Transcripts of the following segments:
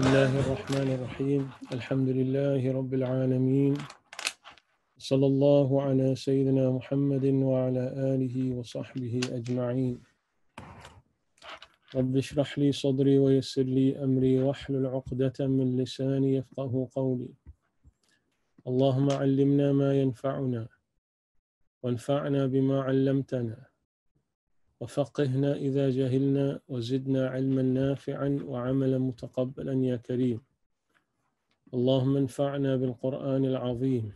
بسم الله الرحمن الرحيم الحمد لله رب العالمين صلى الله على سيدنا محمد وعلى آله وصحبه أجمعين رب اشرح لي صدري ويسر لي أمري واحلل عقدة من لساني يفقه قولي اللهم علمنا ما ينفعنا وانفعنا بما علمتنا وفقهنا إذا جهلنا وزدنا علما نافعا وعملا متقبلا يا كريم اللهم انفعنا بالقرآن العظيم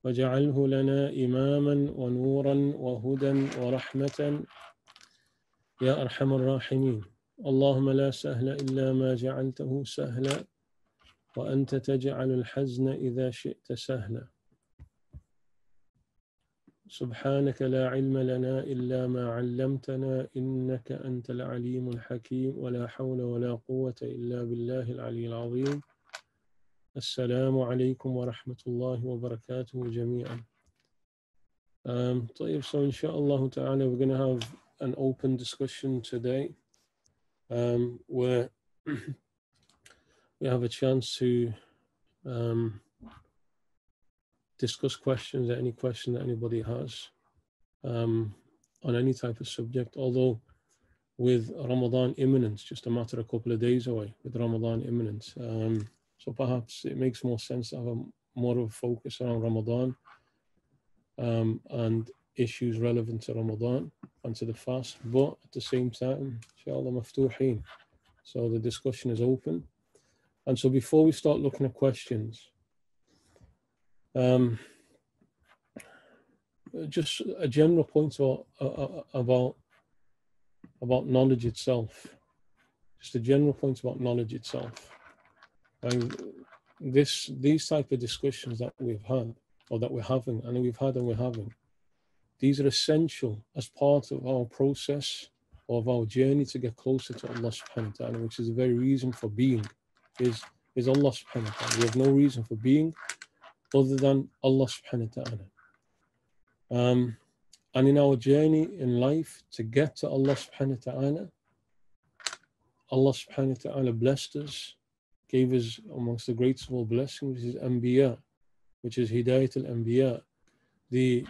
واجعله لنا إماما ونورا وهدى ورحمة يا أرحم الراحمين اللهم لا سهل إلا ما جعلته سهلا وأنت تجعل الحزن إذا شئت سهلا سبحانك لا علم لنا إلا ما علمتنا إنك أنت العليم الحكيم ولا حول ولا قوة إلا بالله العلي العظيم السلام عليكم ورحمة الله وبركاته جميعا. So inshallah ta'ala we're going to have an open discussion today where we have a chance to discuss questions, any question that anybody has on any type of subject, although with Ramadan imminent, just a matter of a couple of days away with Ramadan imminent. So perhaps it makes more sense to have more of a focus around Ramadan and issues relevant to Ramadan and to the fast, but at the same time, inshallah maftuhin. So the discussion is open. And so before we start looking at questions, just a general point about knowledge itself. Just a general point about knowledge itself. And these type of discussions that we've had, or that we're having, and we've had and we're having, these are essential as part of our process of our journey to get closer to Allah subhanahu wa ta'ala, which is the very reason for being, is Allah subhanahu wa ta'ala. We have no reason for being other than Allah subhanahu wa ta'ala. And in our journey in life to get to Allah subhanahu wa ta'ala, Allah subhanahu wa ta'ala blessed us, gave us amongst the greatest of all blessings, which is Anbiya, which is Hidayat al-Anbiya, the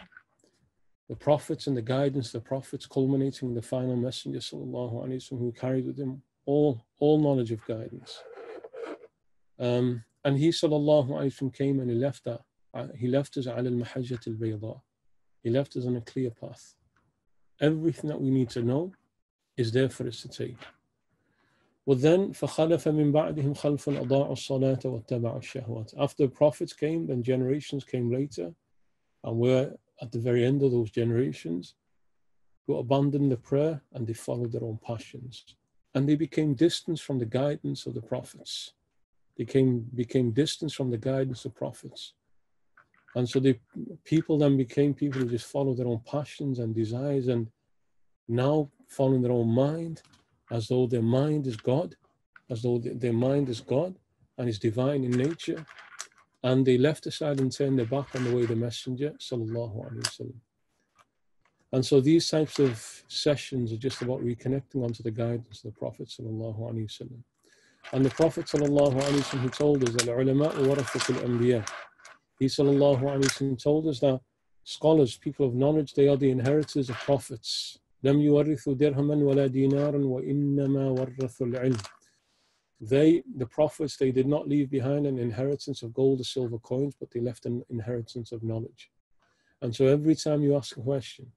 prophets and the guidance of the prophets, culminating in the final messenger sallallahu alayhi wa sallam, who carried with him all knowledge of guidance. And he sallallahu alayhi wa sallam came and he left us ala al-mahajjat al-bayda. He left us on a clear path. Everything that we need to know is there for us to take. Well then, فَخَلَفَ مِن بَعْدِهِمْ خَلْفٌ أَضَاعُوا الصَّلَاةَ وَاتَّبَعُوا الشَّهْوَاتِ. After the prophets came, then generations came later, and we're at the very end of those generations, who abandoned the prayer and they followed their own passions. And they became distant from the guidance of the prophets. They became distant from the guidance of prophets. And so people then became people who just follow their own passions and desires, and now following their own mind, as though their mind is God, and is divine in nature. And they left aside and turned their back on the way of the Messenger sallallahu alaihi wasallam. And so these types of sessions are just about reconnecting onto the guidance of the Prophet sallallahu alaihi wasallam. And the Prophet sallallahu alaihi wasallam, he told us that al-ulama warathatul anbiya. He sallallahu alaihi wasallam told us that scholars, people of knowledge, they are the inheritors of prophets. لم يورثوا درهما ولا دينارا وإنما ورثوا العلم. The prophets, they did not leave behind an inheritance of gold or silver coins, but they left an inheritance of knowledge. And so every time you ask a question,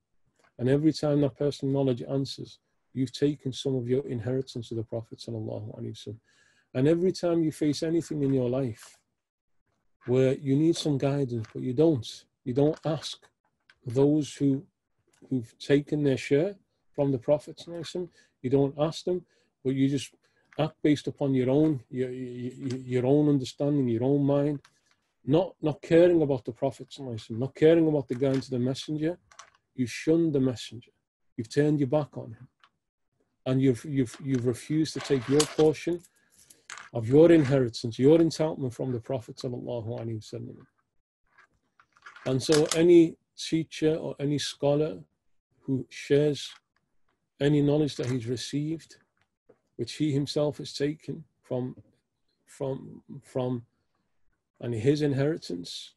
and every time that person knowledge answers, you've taken some of your inheritance to the Prophet sallallahu alaihi wasallam. And every time you face anything in your life where you need some guidance, but you don't ask those who've taken their share from the Prophet sallallahu alaihi wasallam, you don't ask them, but you just act based upon your own understanding, your own mind, not caring about the Prophet sallallahu alaihi wasallam, not caring about the guidance of the Messenger. You shunned the Messenger. You've turned your back on him, and you've refused to take your portion of your inheritance, your entitlement from the Prophet sallallahu alaihi wasallam. And so any teacher or any scholar who shares any knowledge that he's received, which he himself has taken and his inheritance,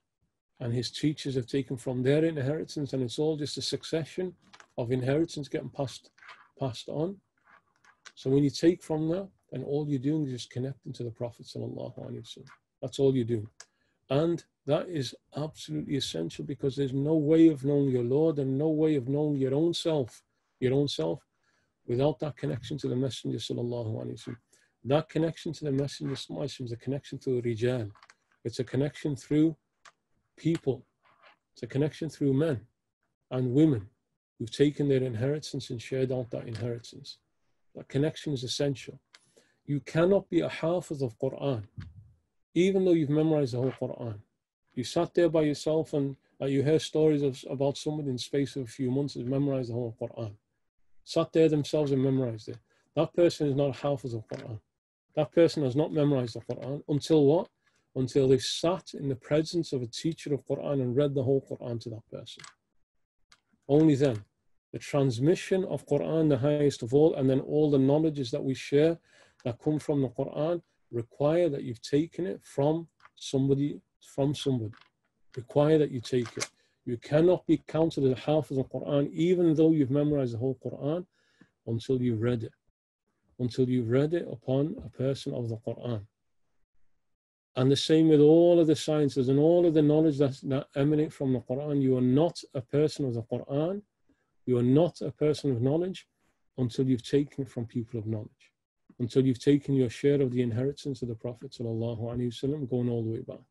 and his teachers have taken from their inheritance, and it's all just a succession of inheritance getting passed on. So when you take from that, and all you're doing is just connecting to the Prophet sallallahu alaihi wasallam. That's all you're doing. And that is absolutely essential, because there's no way of knowing your Lord and no way of knowing your own self, without that connection to the Messenger sallallahu alaihi wasallam. That connection to the Messenger sallallahu alaihi wasallam is a connection to a rijal. It's a connection through people. It's a connection through men and women who've taken their inheritance and shared out that inheritance. That connection is essential. You cannot be a hafiz of Quran, even though you've memorized the whole Quran. You sat there by yourself and you hear stories about somebody in the space of a few months has memorized the whole Quran. Sat there themselves and memorized it. That person is not a hafiz of Quran. That person has not memorized the Quran until what? Until they sat in the presence of a teacher of Quran and read the whole Quran to that person. Only then. The transmission of Quran, the highest of all, and then all the knowledges that we share that come from the Quran require that you've taken it from somebody. Require that you take it. You cannot be counted as a hafiz of Quran, even though you've memorized the whole Quran, until you've read it. Until you've read it upon a person of the Quran. And the same with all of the sciences and all of the knowledge that emanate from the Quran. You are not a person of the Quran. You are not a person of knowledge until you've taken it from people of knowledge. Until you've taken your share of the inheritance of the Prophet sallallahu alaihi wasallam, going all the way back.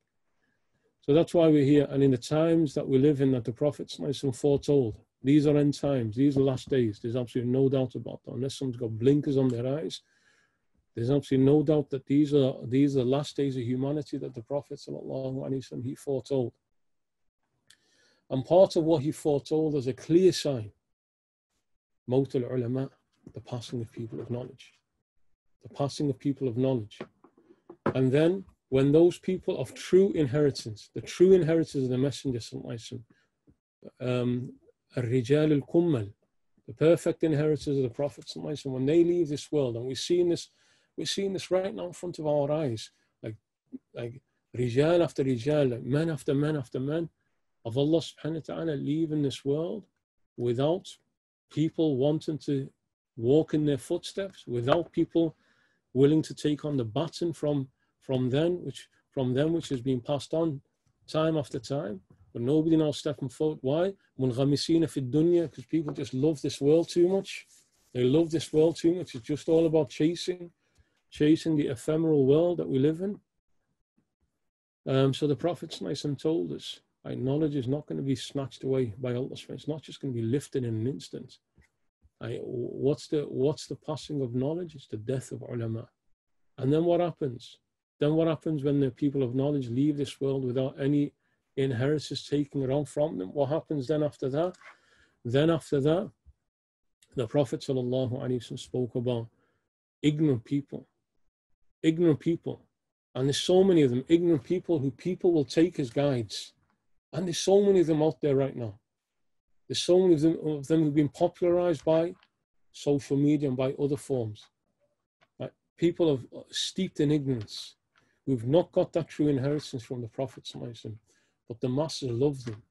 So that's why we're here. And in the times that we live in, that the Prophet sallallahu alaihi wasallam foretold, these are end times, these are last days. There's absolutely no doubt about that. Unless someone's got blinkers on their eyes, there's absolutely no doubt that these are the last days of humanity that the Prophet sallallahu alaihi wasallam, he foretold. And part of what he foretold is a clear sign. Maut al-ulama, the passing of people of knowledge. The passing of people of knowledge. And then, when those people of true inheritance, the true inheritors of the Messenger sallallahu alaihi wasallam, al-rijal al-kummal, the perfect inheritors of the Prophet sallallahu alaihi wasallam, when they leave this world, and we're seeing this right now in front of our eyes, like rijal after rijal, like men after men after men of Allah subhanahu wa ta'ala leaving this world without people wanting to walk in their footsteps, without people willing to take on the baton from them, which has been passed on time after time, but nobody now stepping forward. Why? Because people just love this world too much. They love this world too much. It's just all about chasing the ephemeral world that we live in. So the Prophet told us, knowledge is not going to be snatched away by Allah. It's not just going to be lifted in an instant. What's the passing of knowledge? It's the death of ulama. And then what happens? Then what happens when the people of knowledge leave this world without any inheritors taking it on from them? What happens then after that? Then after that, the Prophet ﷺ spoke about ignorant people. Ignorant people. And there's so many of them, ignorant people who people will take as guides. And there's so many of them out there right now. There's so many of them who've been popularized by social media and by other forms. People have steeped in ignorance, who've not got that true inheritance from the Prophet ﷺ, but the masses love them.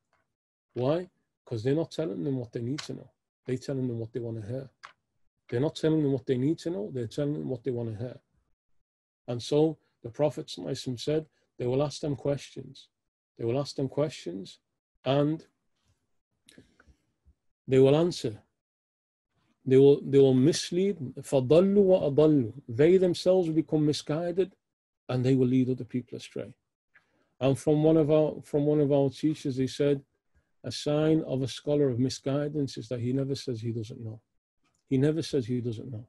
Why? Because they're not telling them what they need to know. They're telling them what they want to hear. They're not telling them what they need to know. They're telling them what they want to hear. And so the Prophet ﷺ said, they will ask them questions. They will ask them questions and they will answer. They will mislead. فَضَلُّوا وَأَضَلُّوا. They themselves will become misguided and they will lead other people astray. And from one of our teachers, he said, a sign of a scholar of misguidance is that he never says he doesn't know. He never says he doesn't know.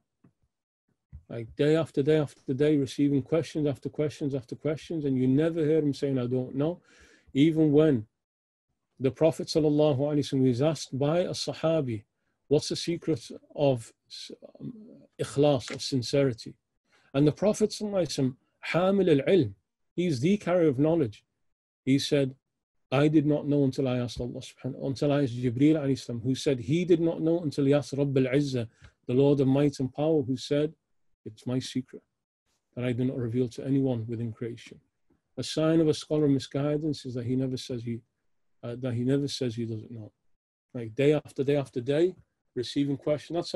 Like day after day after day, receiving questions after questions after questions, and you never hear him saying, I don't know. Even when the Prophet ﷺ was asked by a Sahabi, what's the secret of ikhlas, of sincerity? And the Prophet ﷺ, hamil al-ilm, he's the carrier of knowledge. He said, I did not know until I asked Allah subhanahu, until I asked Jibreel alayhi salam, who said he did not know until he asked Rabb al-Izzah, the Lord of might and power, who said, it's my secret. that I do not reveal to anyone within creation. A sign of a scholar of misguidance is that he never says he doesn't know. Like day after day after day, receiving questions.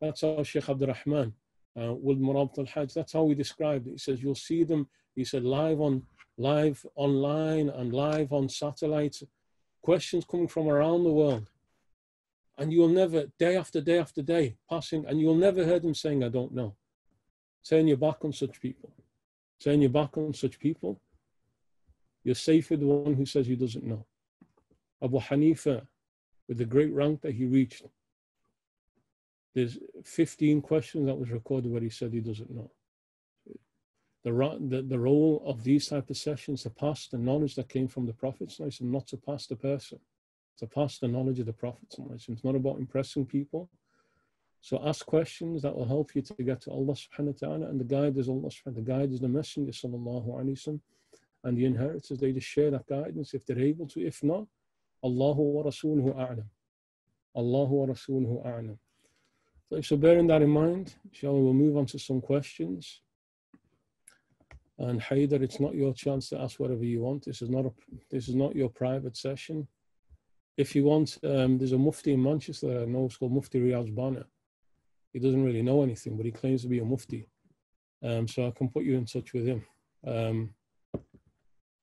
That's how Shaykh Abdul Rahman with Rawdah Trust, that's how he described it. He says you'll see them. He said live online and live on satellites, questions coming from around the world, and you'll never, day after day after day, passing, and you'll never hear them saying I don't know. Turn your back on such people. Turn your back on such people. You're safe with the one who says he doesn't know. Abu Hanifa, with the great rank that he reached, there's 15 questions that was recorded where he said he doesn't know. The role of these type of sessions to pass the knowledge that came from the Prophet, and not to pass the person, to pass the knowledge of the Prophet. It's not about impressing people. So ask questions that will help you to get to Allah subhanahu wa ta'ala, and the guide is Allah subhanahu wa ta'ala. The guide is the Messenger sallallahu alayhi wa sallam, and the inheritors, they just share that guidance if they're able to. If not, Allahu wa Rasuluhu a'lam. Allahu wa Rasuluhu a'lam. So bearing that in mind, inshallah, we'll move on to some questions. And Haydar, it's not your chance to ask whatever you want. This is not your private session. If you want, there's a Mufti in Manchester that I know, it's called Mufti Riyaz Bana. He doesn't really know anything, but he claims to be a Mufti. So I can put you in touch with him.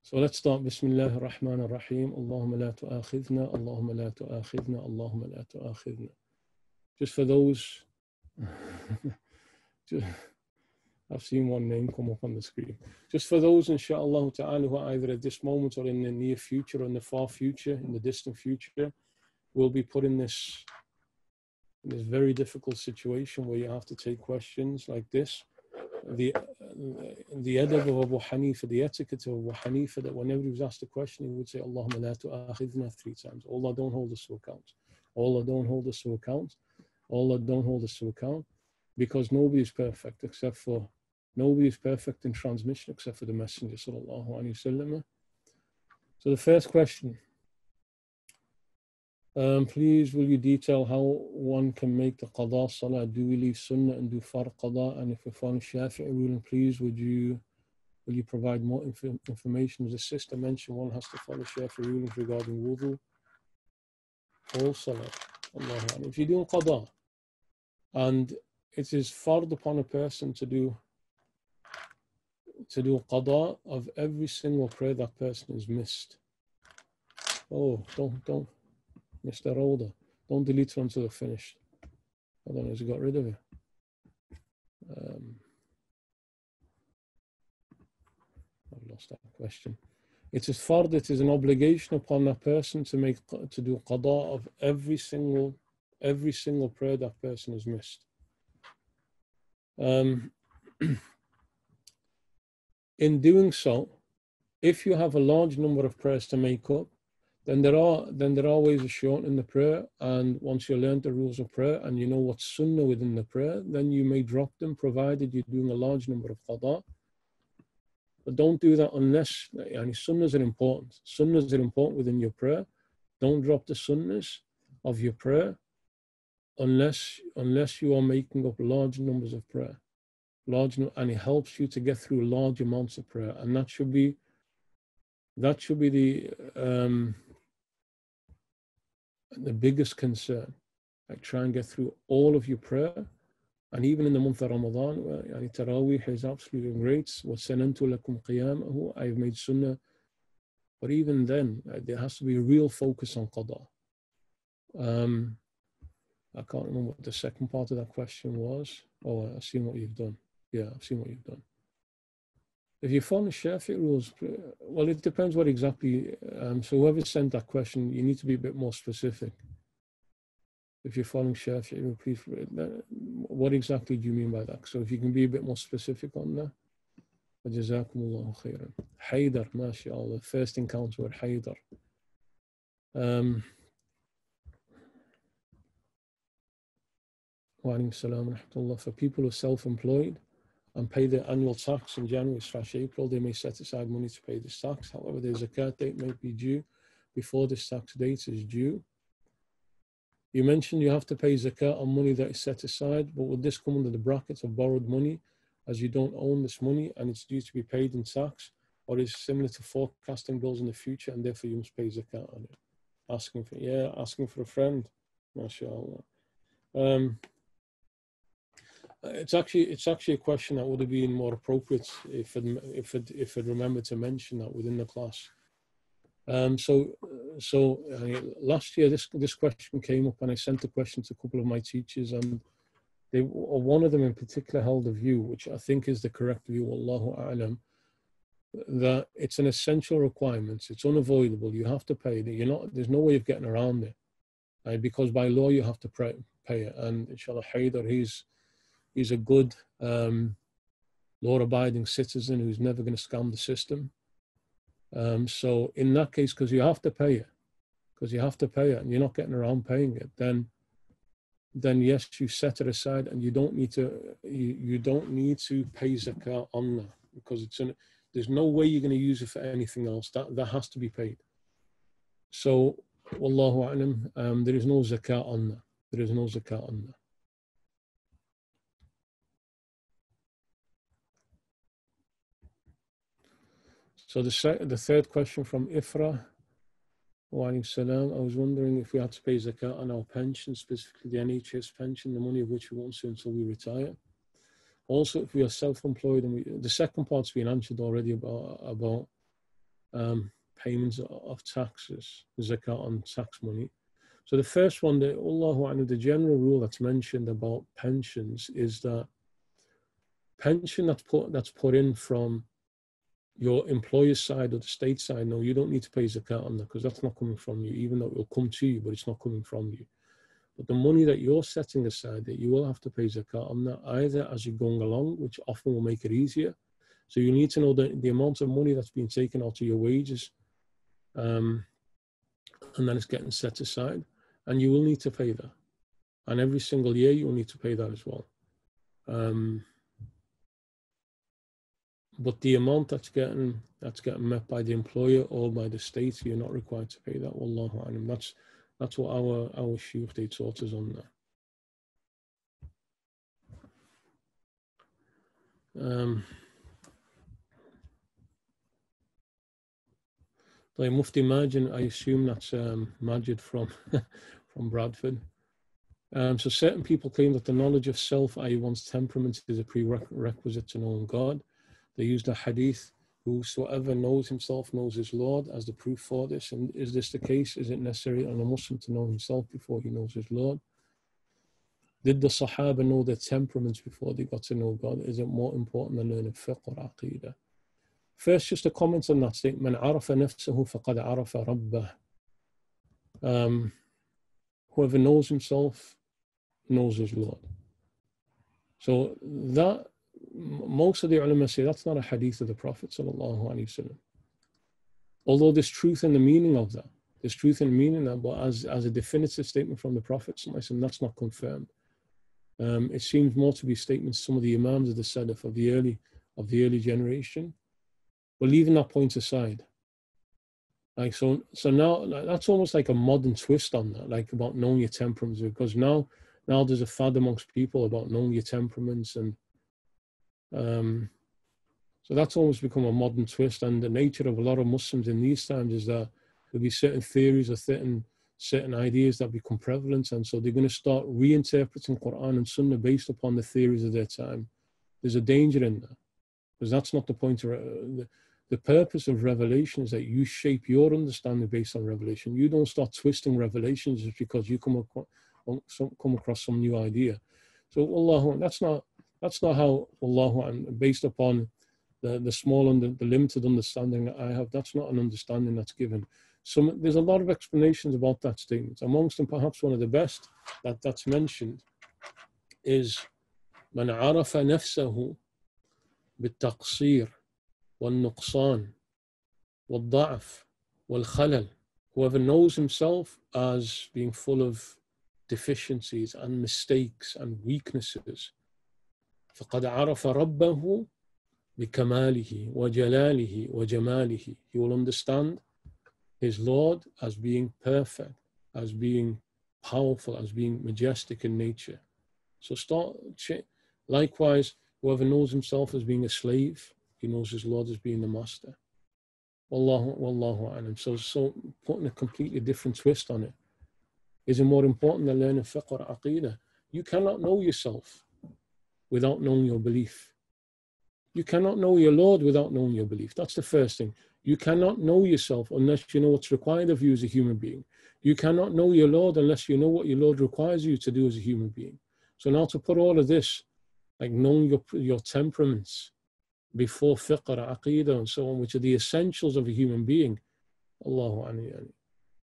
So let's start. Bismillah ar-Rahman ar-Rahim. Allahumma la tu'akhidna, Allahumma la tu'akhidna, Allahumma la tu'akhidna. Just for those, I've seen one name come up on the screen. Just for those, inshaAllah ta'ala, who are either at this moment or in the near future or in the far future, in the distant future, will be put in this very difficult situation where you have to take questions like this. The adab of Abu Hanifa, the etiquette of Abu Hanifa, that whenever he was asked a question, he would say, Allahumma la tu'akhidna 3 times. Allah, don't hold us to account. Allah, don't hold us to account. Allah, don't hold us to account. Because nobody is perfect in transmission except for the Messenger sallallahu alaihi wasallam. So the first question, please will you detail how one can make the qada salah? Do we leave sunnah and do fard qada? And if we follow Shafi'i ruling, please will you provide more information? As the sister mentioned, one has to follow Shafi'i rulings regarding wudu, all salah. If you're doing qada, and it is fard upon a person to do qada of every single prayer that person has missed. Oh, don't, Mr. Rawdah, don't delete it until they're finished. I don't know, has he got rid of it? I've lost that question. It is fard, it is an obligation upon that person to do qada of every single prayer that person has missed. In doing so, if you have a large number of prayers to make up, then there are ways of shortening the prayer. And once you learn the rules of prayer and you know what's sunnah within the prayer, then you may drop them, provided you're doing a large number of qada. But don't do that unless, sunnahs are important. Sunnahs are important within your prayer. Don't drop the sunnahs of your prayer unless you are making up large numbers of prayer. And it helps you to get through large amounts of prayer. And that should be the biggest concern. Like, try and get through all of your prayer. And even in the month of Ramadan, Taraweeh is absolutely great. وَسَنَنْتُ لَكُمْ قِيَامَهُ, I've made sunnah. But even then, there has to be a real focus on qada. I can't remember what the second part of that question was. Oh, I've seen what you've done. Yeah, I've seen what you've done. If you follow Shafi'i rules, well, it depends what exactly. So whoever sent that question, you need to be a bit more specific. If you're following Shafi'i rules, please, what exactly do you mean by that? So if you can be a bit more specific on that. Jazakumullahu khairan. Haydar, mashallah, first encounter with Haydar. Wa alaikum salam wa rahmatullah. For people who are self-employed and pay their annual tax in January/April, they may set aside money to pay this tax. However, their zakat date may be due before this tax date is due. You mentioned you have to pay zakat on money that is set aside, but would this come under the brackets of borrowed money, as you don't own this money and it's due to be paid in tax, or is similar to forecasting bills in the future and therefore you must pay zakat on it. Asking for a friend, mashallah. It's actually a question that would have been more appropriate if I'd remembered to mention that within the class. Last year this question came up, and I sent the question to a couple of my teachers, and one of them in particular held a view, which I think is the correct view, Wallahu a'lam, that it's an essential requirement. It's unavoidable. You have to pay it. There's no way of getting around it, right? Because by law you have to pay it. And inshallah, Haider, he's a good law-abiding citizen who's never going to scam the system. So in that case, because you have to pay it, and you're not getting around paying it, then yes, you set it aside, and you don't need to pay zakat on that, because there's no way you're going to use it for anything else. That has to be paid. So wallahu a'lam, there is no zakat on that. There is no zakat on that. So the third question from Ifra, wa alayhi salam, I was wondering if we had to pay zakat on our pension, specifically the NHS pension, the money of which we won't see until we retire. Also, if we are self-employed, and the second part's been answered already about payments of taxes, zakat on tax money. So the first one, the general rule that's mentioned about pensions is that pension that's put in from your employer's side or the state side, no, you don't need to pay zakat on that, because that's not coming from you, even though it will come to you, but it's not coming from you. But the money that you're setting aside, that you will have to pay zakat on that, either as you're going along, which often will make it easier. So you need to know the amount of money that's being taken out of your wages, and then it's getting set aside, and you will need to pay that. And every single year you will need to pay that as well. But the amount that's getting met by the employer or by the state, you're not required to pay that. Wallahu a'lam. That's what our Shaykh, they taught us on that. Like Mufti Majid, I assume that's Majid from Bradford. So certain people claim that the knowledge of self, i.e. one's temperament, is a prerequisite to knowing God. They use the hadith, whosoever knows himself knows his Lord, as the proof for this. And is this the case? Is it necessary on a Muslim to know himself before he knows his Lord? Did the Sahaba know their temperaments before they got to know God? Is it more important than learning fiqh or aqeedah? First, just a comment on that statement. مَنْ عَرَفَ نَفْسَهُ فَقَدْ عَرَفَ رَبَّهُ. Whoever knows himself knows his Lord. So that, most of the ulama say that's not a hadith of the Prophet sallallahu alaihi wasallam. Although there's truth in the meaning of that. There's truth in the meaning of that, but as a definitive statement from the Prophet sallallahu alaihi wasallam, that's not confirmed. It seems more to be statements some of the imams of the Salaf of the early generation. But leaving that point aside, like so now that's almost like a modern twist on that, like about knowing your temperaments, because now there's a fad amongst people about knowing your temperaments, and so that's almost become a modern twist. And the nature of a lot of Muslims in these times is that there'll be certain theories or certain ideas that become prevalent, and so they're going to start reinterpreting Quran and Sunnah based upon the theories of their time. There's a danger in that, because that's not the point of the purpose of revelation is that you shape your understanding based on revelation. You don't start twisting revelations just because you come across some new idea. So Allah, that's not how Allah, based upon the small and the limited understanding that I have, that's not an understanding that's given. There's a lot of explanations about that statement. Amongst them, perhaps one of the best that's mentioned is من عرف نفسه بالتقصير والنقصان والضعف والخلل. Whoever knows himself as being full of deficiencies and mistakes and weaknesses, فقد عرف ربه بكماله وجلاله وجماله. He will understand his Lord as being perfect, as being powerful, as being majestic in nature. So likewise, Whoever knows himself as being a slave, he knows his Lord as being the master. Wallahu alam. So putting a completely different twist on it, is it more important than learning fiqh or aqeedah? You cannot know yourself without knowing your belief. You cannot know your Lord without knowing your belief. That's the first thing. You cannot know yourself unless you know what's required of you as a human being. You cannot know your Lord unless you know what your Lord requires you to do as a human being. So now to put all of this, like knowing your temperaments before fiqh or aqeedah and so on, which are the essentials of a human being, Allahu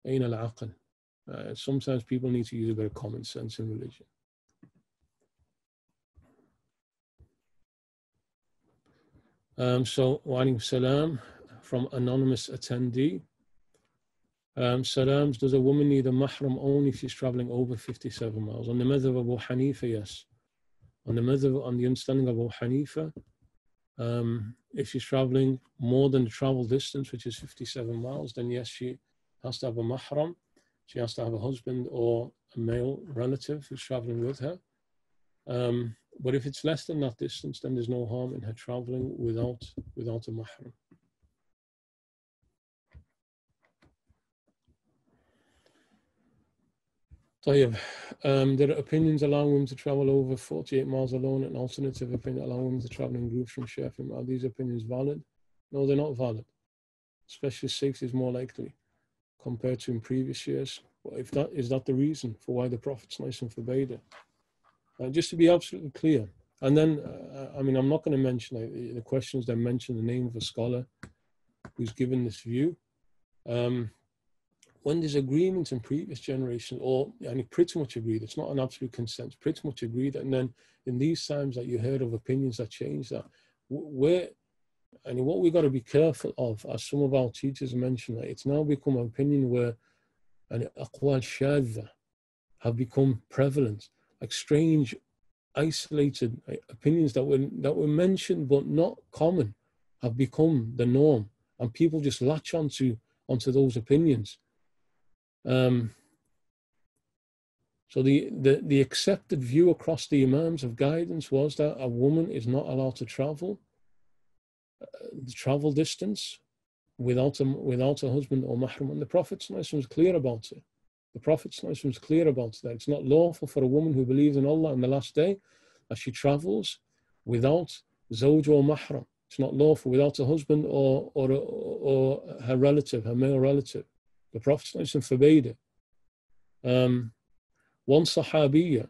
ayn al-aql. Sometimes people need to use a bit of common sense in religion. So, wa alaykum salam from anonymous attendee. Salams, does a woman need a mahram only if she's traveling over 57 miles? On the madhab of Abu Hanifa, yes. On the madhab, on the understanding of Abu Hanifa, if she's traveling more than the travel distance, which is 57 miles, then yes, she has to have a mahram. She has to have a husband or a male relative who's traveling with her. But if it's less than that distance, then there's no harm in her traveling without a mahram. There are opinions allowing women to travel over 48 miles alone, and alternative opinion allowing women to travel in groups from Sheffield. Are these opinions valid? No, they're not valid. Especially safety is more likely compared to in previous years. Well, if that is that the reason for why the Prophet forbade it? Just to be absolutely clear. And then, I'm not going to mention the questions that mention the name of a scholar who's given this view. When there's agreement in previous generations, and he pretty much agreed, it's not an absolute consent, pretty much agreed, and then in these times that you heard of opinions that change that, what we got to be careful of, as some of our teachers mentioned, that it's now become an opinion where aqwal shadha have become prevalent, like strange, isolated opinions that were mentioned but not common, have become the norm, and people just latch onto those opinions. So the accepted view across the imams of guidance was that a woman is not allowed to travel the travel distance without a husband or mahram, and the Prophet was clear about it. The Prophet was clear about that. It's not lawful for a woman who believes in Allah and the last day that she travels without zawj or mahram. It's not lawful without a husband or her relative, her male relative. The Prophet forbade it. One sahabiya,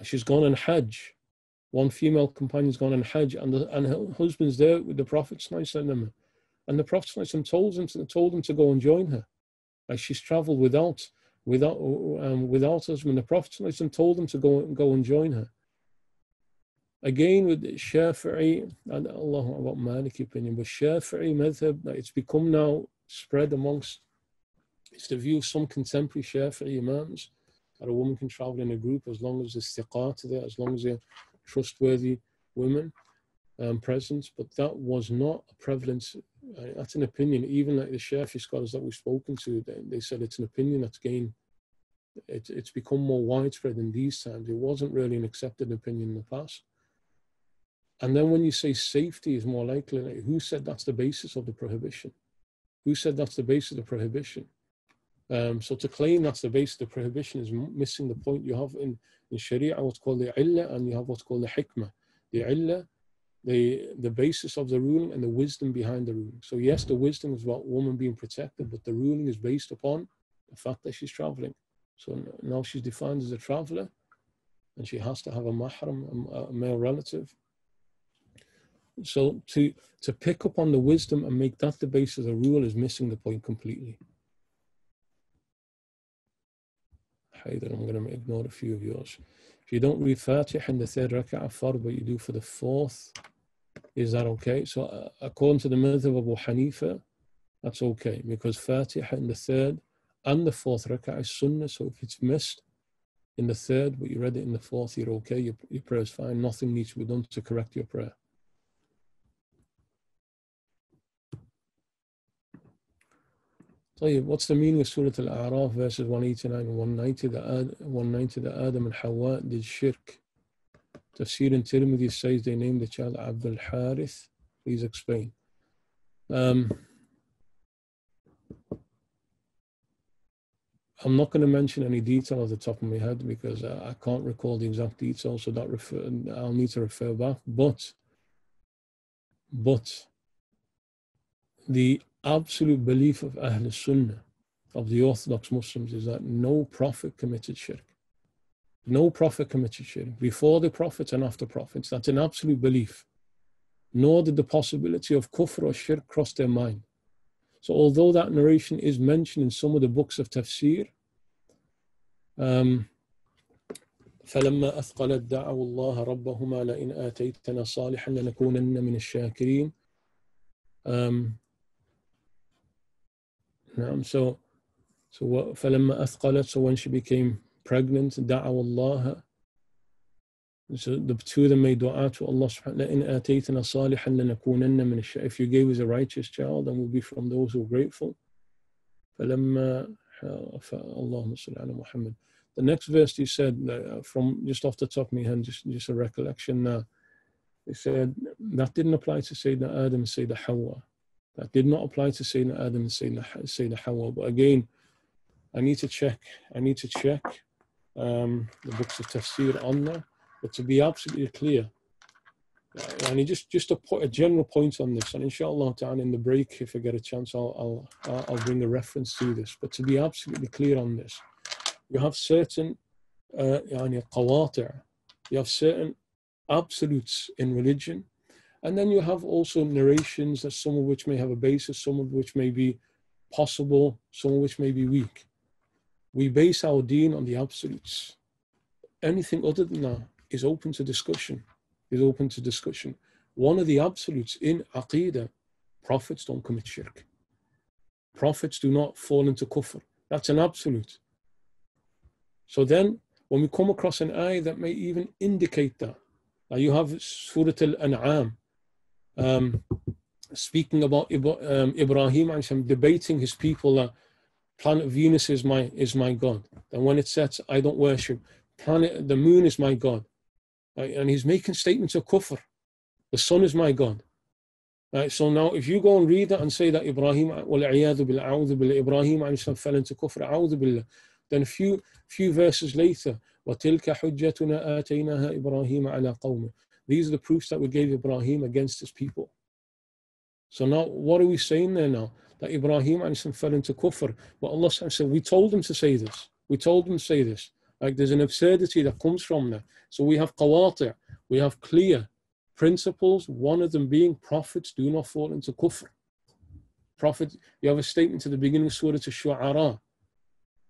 she's gone on Hajj. One female companion's gone on Hajj, and her husband's there with the Prophet, and the Prophet told him to go and join her. Like she's travelled without husband. The Prophet told him to go and join her. Again with Shafi'i, and Allah about Maliki opinion, but Shafi'i madhab, it's become now spread amongst. It's the view of some contemporary Shafi'i imams that a woman can travel in a group as long as there's thiqat there, as long as they're trustworthy women present. But that was not a prevalence. That's an opinion. Even like the Shafi'i scholars that we've spoken to, they said it's an opinion that's gained. It's become more widespread in these times. It wasn't really an accepted opinion in the past. And then when you say safety is more likely, like, who said that's the basis of the prohibition? Who said that's the basis of the prohibition? So to claim that's the basis of the prohibition is missing the point. You have in Sharia what's called the illah, and you have what's called the hikmah. The illah, the basis of the ruling, and the wisdom behind the ruling. So yes, the wisdom is about woman being protected, but the ruling is based upon the fact that she's traveling. So now she's defined as a traveler, and she has to have a mahram, a male relative. So to pick up on the wisdom and make that the basis of the rule is missing the point completely. I'm going to ignore a few of yours. If you don't read Fatiha in the third rak'ah fard, but you do for the fourth, is that okay? So according to the madhab of Abu Hanifa, that's okay, because Fatiha in the third and the fourth rak'ah is sunnah. So if it's missed in the third, but you read it in the fourth, you're okay. Your prayer is fine. Nothing needs to be done to correct your prayer. What's the meaning of Surah Al-A'raf verses 189 and 190 that Adam and Hawa did shirk Tafsir in Tirmidhi says they named the child Abdul Harith. Please explain. I'm not going to mention any detail off the top of my head because I can't recall the exact details, so I'll need to refer back. But the absolute belief of Ahl Sunnah, of the Orthodox Muslims, is that no prophet committed shirk. No prophet committed shirk, before the prophets and after prophets. That's an absolute belief. Nor did the possibility of kufr or shirk cross their mind. So although that narration is mentioned in some of the books of tafsir, فلما أثقلت دعوا الله ربهما لئن آتيتنا صالحا لنكونن من الشاكرين. So فلما أثقلت, so when she became pregnant, دعوا الله, so the two of them made dua to Allah subhanahu wa ta'ala, لئن آتيتنا صالحا لنكونن من الشاكرين. If you gave us a righteous child, then we'll be from those who are grateful. فلما اللهم صل على محمد. The next verse you said, from just off the top of my head, just a recollection now. They said that didn't apply to Sayyidina Adam and Sayyidina Hawa. That did not apply to Sayyidina Adam and Sayyidina Hawa. But again, I need to check the books of tafsir on that. But to be absolutely clear, and just to put a general point on this, and inshallah ta'ala in the break, if I get a chance, I'll bring a reference to this. But to be absolutely clear on this, you have certain qawati', you have certain absolutes in religion, and then you have also narrations, that some of which may have a basis, some of which may be possible, some of which may be weak. We base our deen on the absolutes. Anything other than that is open to discussion. One of the absolutes in Aqidah, prophets don't commit shirk. Prophets do not fall into kufr. That's an absolute. So then, when we come across an ayah that may even indicate that, now you have Surah Al-An'am, speaking about Ibrahim debating his people that planet Venus is my God. And when it sets, I don't worship. The moon is my God. And he's making statements of kufr. The sun is my God. So now if you go and read that and say that Ibrahim fell into kufr, then a few verses later, وَتِلْكَ حُجَّتُنَا آتَيْنَاهَا إِبْرَاهِيمَ عَلَى قَوْمِهِ. These are the proofs that we gave Ibrahim against his people. So now what are we saying there now? That Ibrahim fell into kufr. But Allah said, we told him to say this. Like there's an absurdity that comes from that. So we have qawati', we have clear principles, one of them being prophets do not fall into kufr. You have a statement at the beginning of Surah Al-Shu'ara,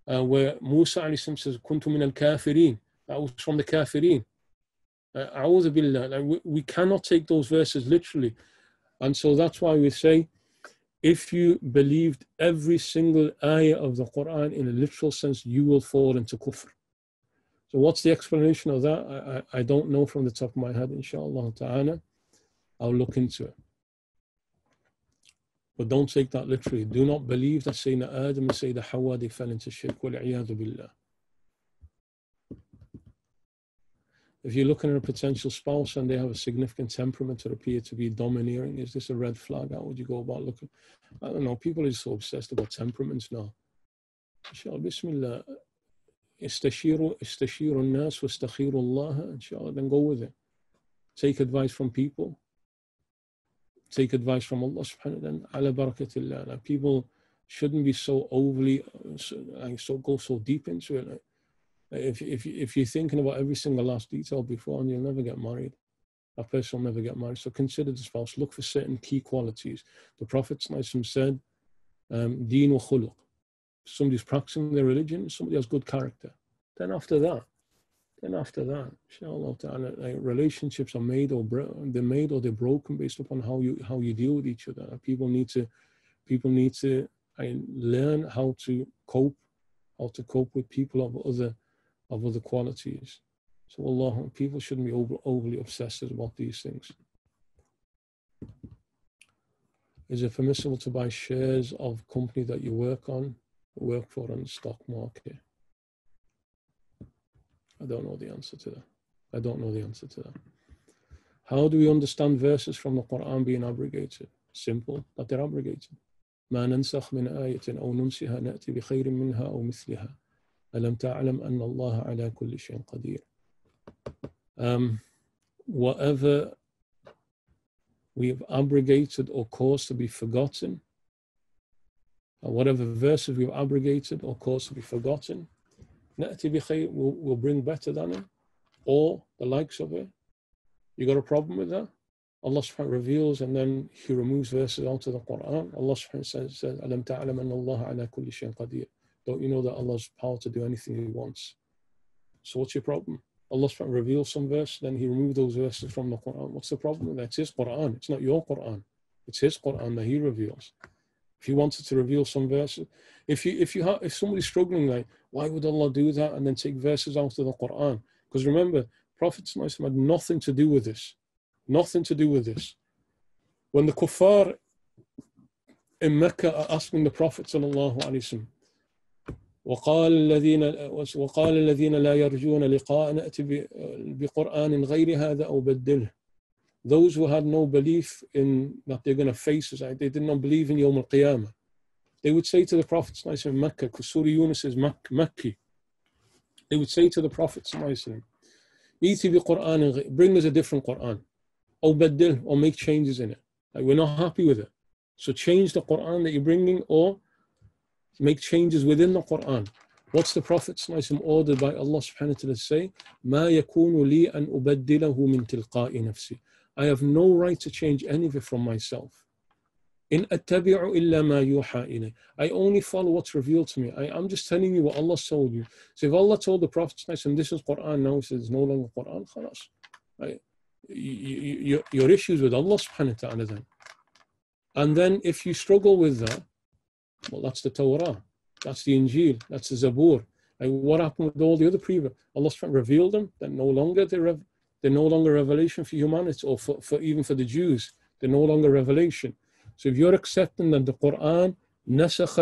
where Musa says, Kuntu min al-kafirin. That was from the kafirin. A'udhu billah. Like we cannot take those verses literally. And so that's why we say, if you believed every single ayah of the Quran in a literal sense, you will fall into kufr. So what's the explanation of that? I don't know from the top of my head, inshallah ta'ala. I'll look into it. But don't take that literally. Do not believe that Sayyidina Adam and Sayyidina Hawa, they fell into shirk. Wal-'iyadhu billah. If you're looking at a potential spouse and they have a significant temperament or appear to be domineering, is this a red flag? How would you go about looking? I don't know. People are so obsessed about temperaments now. Inshallah, bismillah. Istashiru an-nas wa istakhiru Allah. Inshallah, then go with it. Take advice from people. Take advice from Allah subhanahu wa ta'ala. Ala barakatillah. Now, people shouldn't be so overly, go so deep into it. If you're thinking about every single last detail before, and you'll never get married. That person will never get married. So consider the spouse. Look for certain key qualities. The Prophet said, deen wa khuluq. Somebody's practicing their religion, somebody has good character. Then after that, inshallah ta'ala, relationships are made or they're broken based upon how you deal with each other. People need to learn how to cope with people of other qualities. So Allah, people shouldn't be overly obsessed about these things. Is it permissible to buy shares of company that you work for on the stock market? I don't know the answer to that. I don't know the answer to that. How do we understand verses from the Quran being abrogated? Simple, that they're abrogated. ما ننسخ من آية أو ننسها نأتي بخير منها أو مثلها ألم تعلم أن الله على كل شيء قدير. Whatever we've abrogated or caused to be forgotten, or whatever verses we've abrogated or caused to be forgotten, نأتي بخير, will bring better than it, or the likes of it. You got a problem with that? Allah subhanahu wa ta'ala reveals and then He removes verses out of the Quran. Allah subhanahu wa ta'ala says, أَلَمْ تَعْلَمْ أَنَّ اللَّهَ عَلَى كُلِّ شَيْءٍ قَدِيرٌ. Don't you know that Allah has power to do anything He wants? So what's your problem? Allah subhanahu wa ta'ala reveals some verse, then He removed those verses from the Quran. What's the problem with that? It's His Quran. It's not your Quran. It's His Quran that He reveals. If He wanted to reveal some verses, if somebody's struggling, like, why would Allah do that and then take verses out of the Quran? Because remember, Prophet had nothing to do with this. Nothing to do with this. When the kuffar in Mecca are asking the Prophet sallallahu alaihi wasallam, وقال الذين لا يرجون لقاء نأتي بقرآن غير هذا أو بدله. Those who had no belief in that they're going to face us, they did not believe in Yawm al-Qiyamah. They would say to the Prophet sallallahu alaihi wasallam in Mecca, because Surah Yunus is Makki, they would say to the Prophet sallallahu alaihi wasallam, bring us a different Quran. Or badil, or make changes in it. Like, we're not happy with it. So change the Quran that you're bringing, or make changes within the Quran. What's the Prophet ordered by Allah subhanahu wa ta'ala to say? مَا يَكُونُ لِي أَنْ أُبَدِّلَهُ مِنْ تِلْقَاءِ نَفْسِي. I have no right to change any of it from myself. إِنْ أَتَّبِعُ إِلَّا مَا يُوحَى إِلَيْهِ. I only follow what's revealed to me. I'm just telling you what Allah told you. So if Allah told the Prophet, and this is Quran, now He says it's no longer Quran, khalas. Right? Your issues with Allah subhanahu wa ta'ala then. And then if you struggle with that, well, that's the Torah, that's the Injil, that's the Zabur. And what happened with all the other previous? Allah subhanahu wa ta'ala revealed them, that no longer they're no longer revelation for humanity, or for even for the Jews, they're no longer revelation. So if you're accepting that the Quran نسخ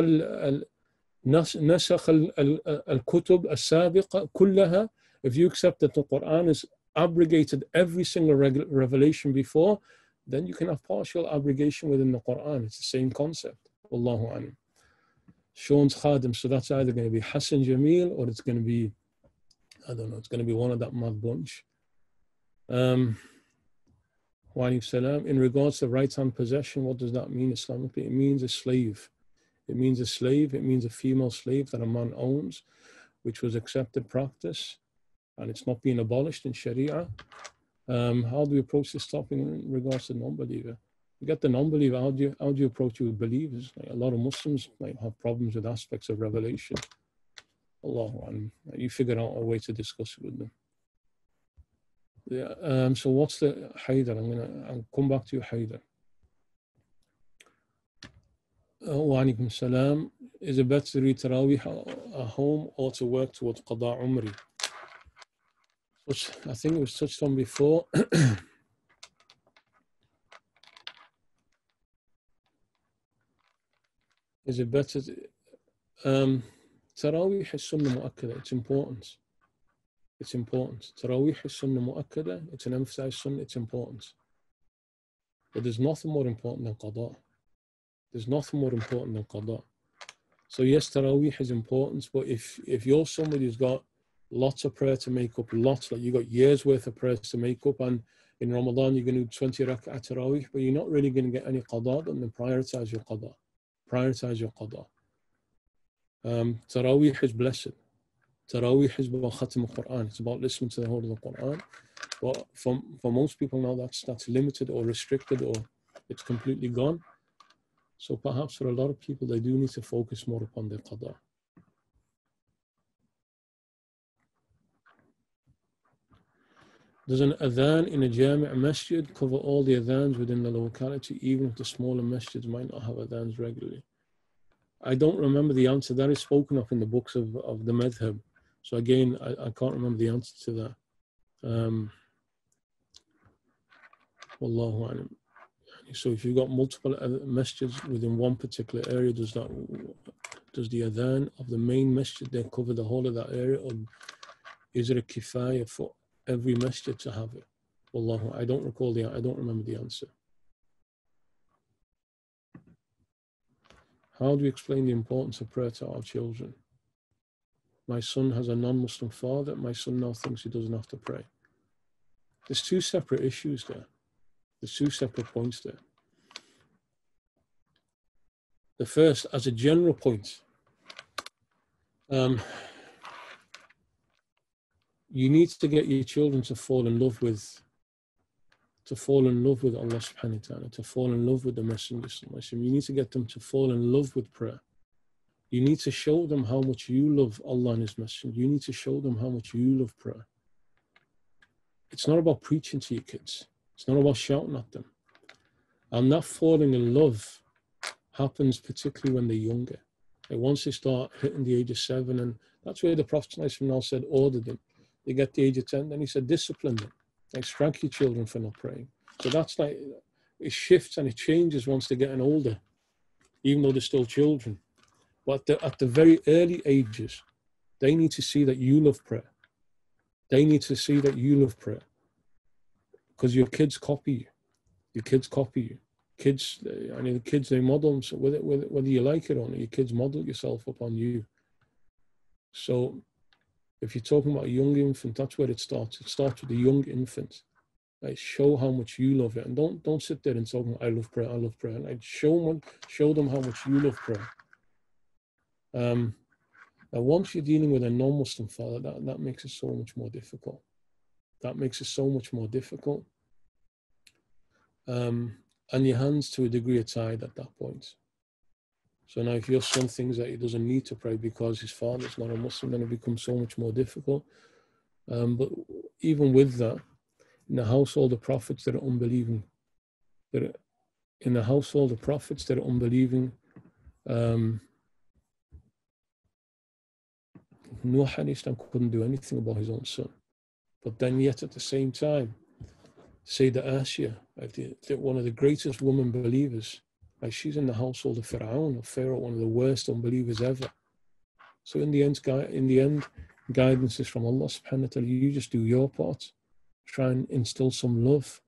الكتب السابقة كلها, if you accept that the Quran is abrogated every single revelation before, then you can have partial abrogation within the Quran. It's the same concept. Wallahu alam. Sean's Khadim, so that's either going to be Hassan Jamil, or it's going to be, I don't know, it's going to be one of that mad bunch. Wa alaykum salam. In regards to right-hand possession, what does that mean Islamically? It means a slave. It means a slave. It means a female slave that a man owns, which was accepted practice, and it's not being abolished in Sharia. How do we approach this topic in regards to non-believer? You get the non-believer, how do you approach it with believers? Like, a lot of Muslims might have problems with aspects of revelation. Allah, you figure out a way to discuss it with them. Yeah, so what's the Haidar? I'll come back to you, Haidar. Wa alaykum salam. Is it better to read Tarawih at home or to work towards Qada Umri? Which I think it was touched on before. Is it better Tarawih is Sunnah Mu'akkada. It's important. It's important. Tarawih is Sunnah Mu'akkada. It's an emphasized Sunnah. It's important. But there's nothing more important than Qada. There's nothing more important than Qada. So yes, Tarawih is important, but if you're somebody who's got lots of prayer to make up, like you got years worth of prayers to make up, and in Ramadan you're going to do 20 rak'ah Tarawih, but you're not really going to get any Qada, then prioritize your Qada. Prioritize your Qada. Tarawih is blessed. Tarawih is about Khatim al-Quran. It's about listening to the whole of the Quran. But for most people now, that's limited or restricted, or it's completely gone. So perhaps for a lot of people, they do need to focus more upon their Qada. Does an adhan in a jami' masjid cover all the adhans within the locality, even if the smaller masjids might not have adhans regularly? I don't remember the answer. That is spoken of in the books of the madhab. So again, I can't remember the answer to that. Wallahu alam. So if you've got multiple masjids within one particular area, does the adhan of the main masjid then cover the whole of that area, or is it a kifaya for every masjid to have it? Wallahu, I don't remember the answer. How do we explain the importance of prayer to our children? My son has a non-Muslim father. My son now thinks he doesn't have to pray. There's two separate issues there. There's two separate points there. The first, as a general point, you need to get your children to fall in love with Allah subhanahu wa ta'ala, to fall in love with the Messenger. You need to get them to fall in love with prayer. You need to show them how much you love Allah and His Messenger. You need to show them how much you love prayer. It's not about preaching to your kids. It's not about shouting at them. And that falling in love happens particularly when they're younger. And once they start hitting the age of 7, and that's where the Prophet now said, order them. They get the age of 10, then he said, discipline them. Like, strike your children for not praying. So that's like, it shifts and it changes once they're getting older, even though they're still children. But at the very early ages, they need to see that you love prayer. They need to see that you love prayer. Because your kids copy you. Your kids copy you. Kids, the kids, they model, so whether you like it or not, your kids model yourself upon you. So if you're talking about a young infant, that's where it starts. It starts with a young infant. Like, show how much you love it. And don't sit there and talk, I love prayer, I love prayer. Like, show them how much you love prayer. And once you're dealing with a non-Muslim father, that makes it so much more difficult. That makes it so much more difficult. And your hands, to a degree, are tied at that point. So now if your son thinks that he doesn't need to pray because his father's not a Muslim, then it becomes so much more difficult. But even with that, in the household of prophets that are unbelieving, Nuh alayhi salam couldn't do anything about his own son. But then yet at the same time, Sayyidah Asya, one of the greatest women believers, like, she's in the household of Pharaoh, one of the worst unbelievers ever. So in the end, guidance is from Allah subhanahu wa ta'ala. You just do your part. Try and instill some love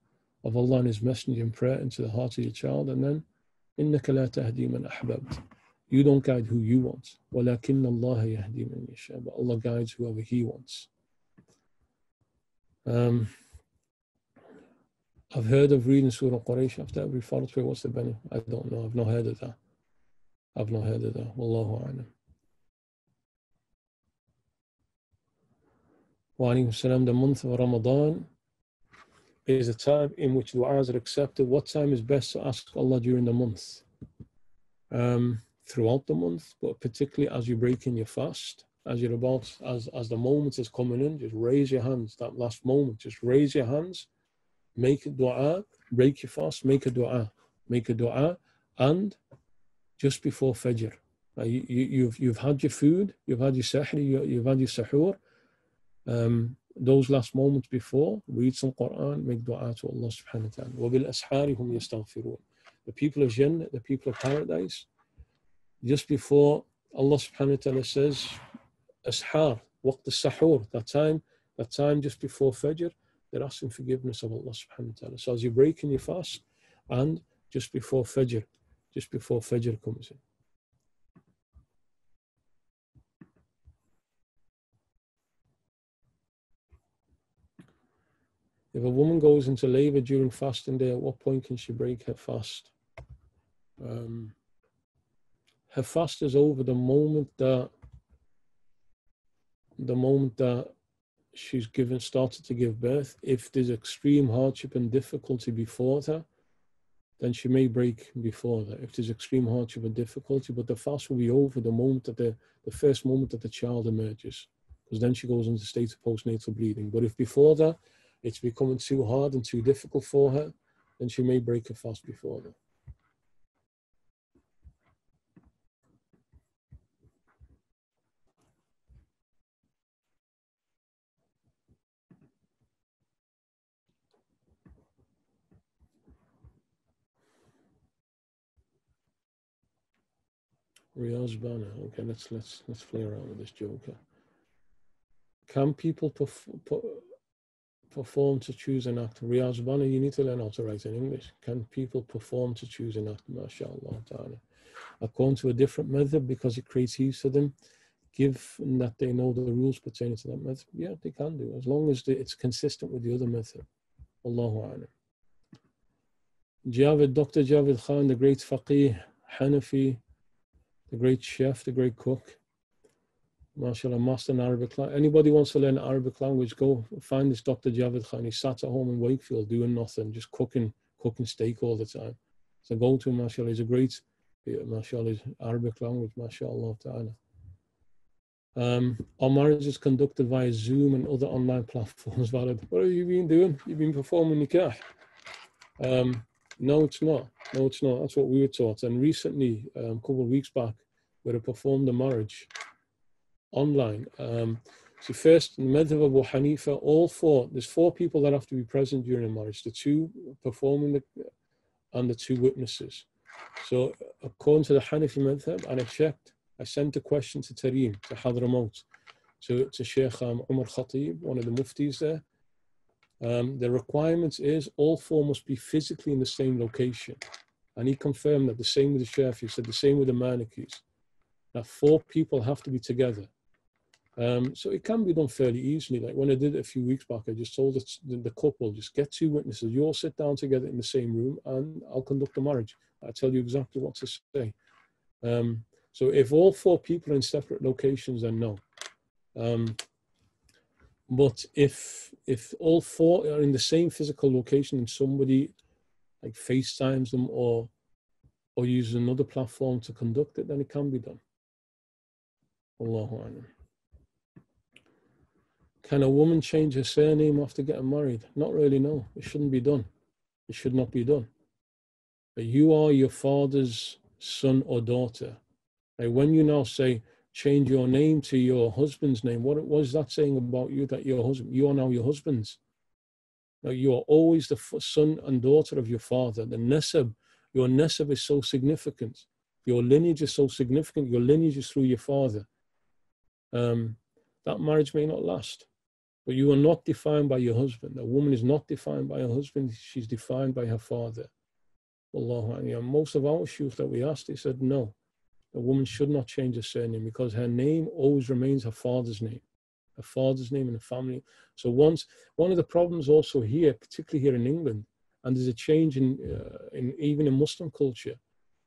of Allah and His Messenger in prayer into the heart of your child, and then إِنَّكَ لَا تَهْدِي مَنْ أَحْبَبْتَ. You don't guide who you want. وَلَكِنَّ اللَّهَ يَهْدِي مَنْ يَشَاءُ. But Allah guides whoever He wants. I've heard of reading Surah Quraysh after every Farad prayer. What's the benefit? I don't know. I've not heard of that. Wallahu a'lam. Wa alaykum salam. The month of Ramadan is a time in which du'as are accepted. What time is best to ask Allah during the month? Throughout the month, but particularly as you break in your fast, as the moment is coming in, just raise your hands. That last moment, just raise your hands. Make a dua, break your fast, make a dua, and just before Fajr, you've had your food, you've had your sahri, you've had your sahur. Those last moments before, read some Quran, make dua to Allah subhanahu wa ta'ala. وَبِالْأَسْحَارِ هُمْ يَسْتَغْفِرُونَ. The people of Jannah, the people of paradise, just before Allah subhanahu wa ta'ala says, Ashar, waqt al-sahur, that time just before Fajr, they're asking forgiveness of Allah subhanahu wa ta'ala. So as you're breaking your fast, and just before Fajr comes in. If a woman goes into labor during fasting day, at what point can she break her fast? Her fast is over the moment that she's started to give birth. If there's extreme hardship and difficulty before that, then she may break before that. If there's extreme hardship and difficulty, but the fast will be over the moment that the first moment that the child emerges, because then she goes into a state of postnatal bleeding. But if before that it's becoming too hard and too difficult for her, then she may break her fast before that. Riyaz Bana. Okay, let's play around with this joker. Can people perform to choose an act? Riyaz Bana, you need to learn how to write in English. Can people perform to choose an act? MashaAllah ta'ala. According to a different madhab because it creates ease to them, given that they know the rules pertaining to that madhab, yeah, they can do, as long as it's consistent with the other madhab. Allahu a'lam. Dr. Javed Khan, the great faqih, Hanafi, the great chef, the great cook, mashallah, master in Arabic. Anybody wants to learn Arabic language, go find this Dr. Javed Khan. He sat at home in Wakefield doing nothing, just cooking steak all the time. So go to him, mashallah. He's a great, mashallah, his Arabic language, mashallah ta'ala. Our marriage is conducted via Zoom and other online platforms. Valid. What have you been doing? You've been performing nikah. No, it's not. No, it's not. That's what we were taught. And recently, a couple of weeks back, we had performed a marriage online. So first, in the madhab of Abu Hanifa, there's four people that have to be present during a marriage. The two performing and the two witnesses. So according to the Hanafi madhab, and I sent a question to Tareem, to Hadramaut, to Shaykh Umar Khatib, one of the muftis there. The requirement is all four must be physically in the same location. And he confirmed that the same with the Shafi, he said the same with the Malikis, that four people have to be together. So it can be done fairly easily. Like when I did it a few weeks back, I just told the couple, just get two witnesses, you all sit down together in the same room and I'll conduct the marriage. I'll tell you exactly what to say. So if all four people are in separate locations, then no. But if all four are in the same physical location and somebody like FaceTimes them or uses another platform to conduct it, then it can be done. Allahu a'lam. Can a woman change her surname after getting married? Not really, no. It shouldn't be done. It should not be done. But you are your father's son or daughter. Like when you now say, change your name to your husband's name, what is that saying about you, that your husband, you are now your husband's? Now you are always the son and daughter of your father. The nasab, your nasab is so significant. Your lineage is so significant. Your lineage is through your father. That marriage may not last. But you are not defined by your husband. A woman is not defined by her husband. She's defined by her father. Wallahu a'lam. Most of our shuyukh that we asked, they said no. A woman should not change her surname because her name always remains her father's name. Her father's name in the family. So one of the problems also here, particularly here in England, and there's a change in even in Muslim culture.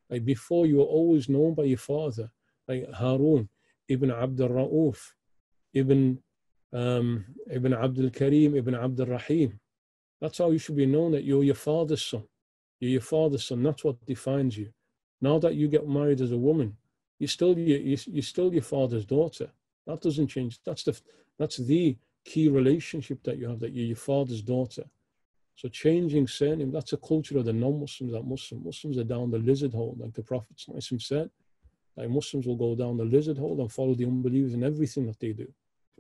Like before, you were always known by your father, like Haroon, Ibn Abdul Ra'uf, Ibn Abdul Karim, Ibn Abdul Rahim. That's how you should be known, that you're your father's son. You're your father's son. That's what defines you. Now that you get married as a woman, you're still your father's daughter. That doesn't change. That's the key relationship that you have, that you're your father's daughter. So changing surname, that's a culture of the non-Muslims. That Muslims are down the lizard hole, like the Prophet said. Like Muslims will go down the lizard hole and follow the unbelievers in everything that they do.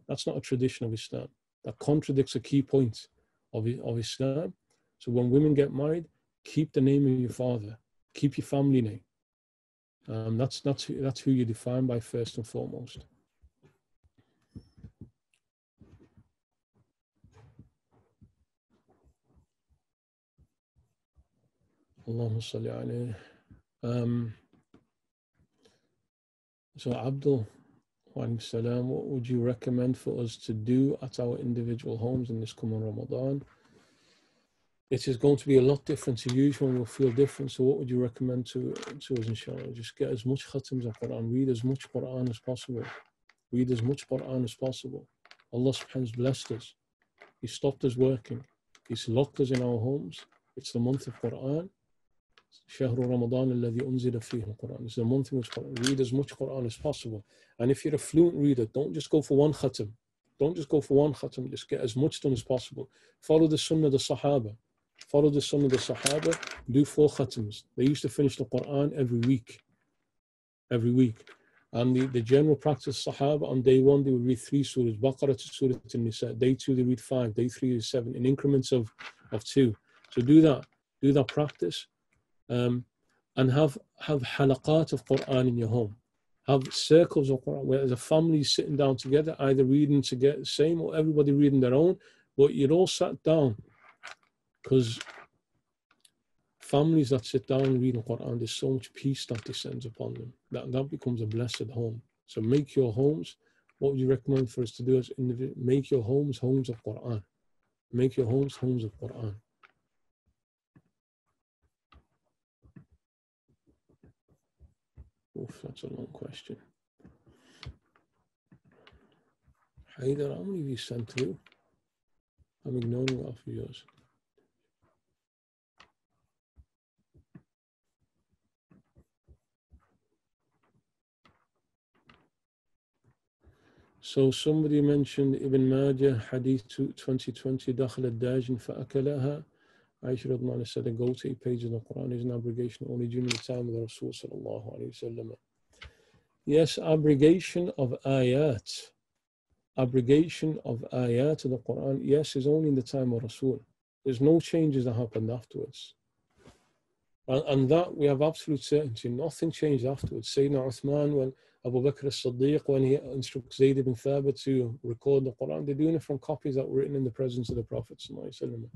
That's not a tradition of Islam. That contradicts a key point of Islam. So when women get married, keep the name of your father. Keep your family name. That's who you're defined by first and foremost. Allahumma salli alayhi. So Abdul, salam, what would you recommend for us to do at our individual homes in this coming Ramadan? It is going to be a lot different to usual and we'll feel different. So what would you recommend to us, inshallah? Just get as much khatams of Quran, read as much Quran as possible. Read as much Quran as possible. Allah subhanahu wa ta'ala has blessed us. He stopped us working. He's locked us in our homes. It's the month of Quran. شهر رمضان الذي أنزل فيه القرآن. It's the month in which Quran. Read as much Quran as possible. And if you're a fluent reader, don't just go for one khatam. Don't just go for one khatam. Just get as much done as possible. Follow the sunnah of the Sahaba. Follow the sunnah of the Sahaba. Do 4 khatams. They used to finish the Quran every week. Every week. And the general practice Sahaba, on day 1 they would read 3 surahs, Baqarah to Surah An-Nisa. Day 2 they read 5. Day 3 is 7, in increments of 2. So do that practice. And have halaqat of Quran in your home. Have circles of Quran where the family is sitting down together, either reading together, same or everybody reading their own, But you're all sat down, because families that sit down and read the Quran, there's so much peace that descends upon them. That becomes a blessed home. So make your homes, what would you recommend for us to do as individuals? Make your homes homes of Quran. Make your homes homes of Quran. Oof, that's a long question. Haidar, how many of you sent through? I'm ignoring half of yours. So somebody mentioned Ibn Majah, Hadith 2020, دخل الداجن فأكلها. Aisha radhiyallahu anha said, a goat to 8 pages of the Quran is an abrogation only during the time of the Rasul sallallahu alayhi wasallam. Yes, abrogation of ayat of the Quran, yes, is only in the time of Rasul. There's no changes that happened afterwards. And that we have absolute certainty. Nothing changed afterwards. Sayyidina Uthman, when Abu Bakr as-Siddiq, when he instructs Zayd ibn Thabit to record the Quran, they're doing it from copies that were written in the presence of the Prophet sallallahu alayhi wasallam.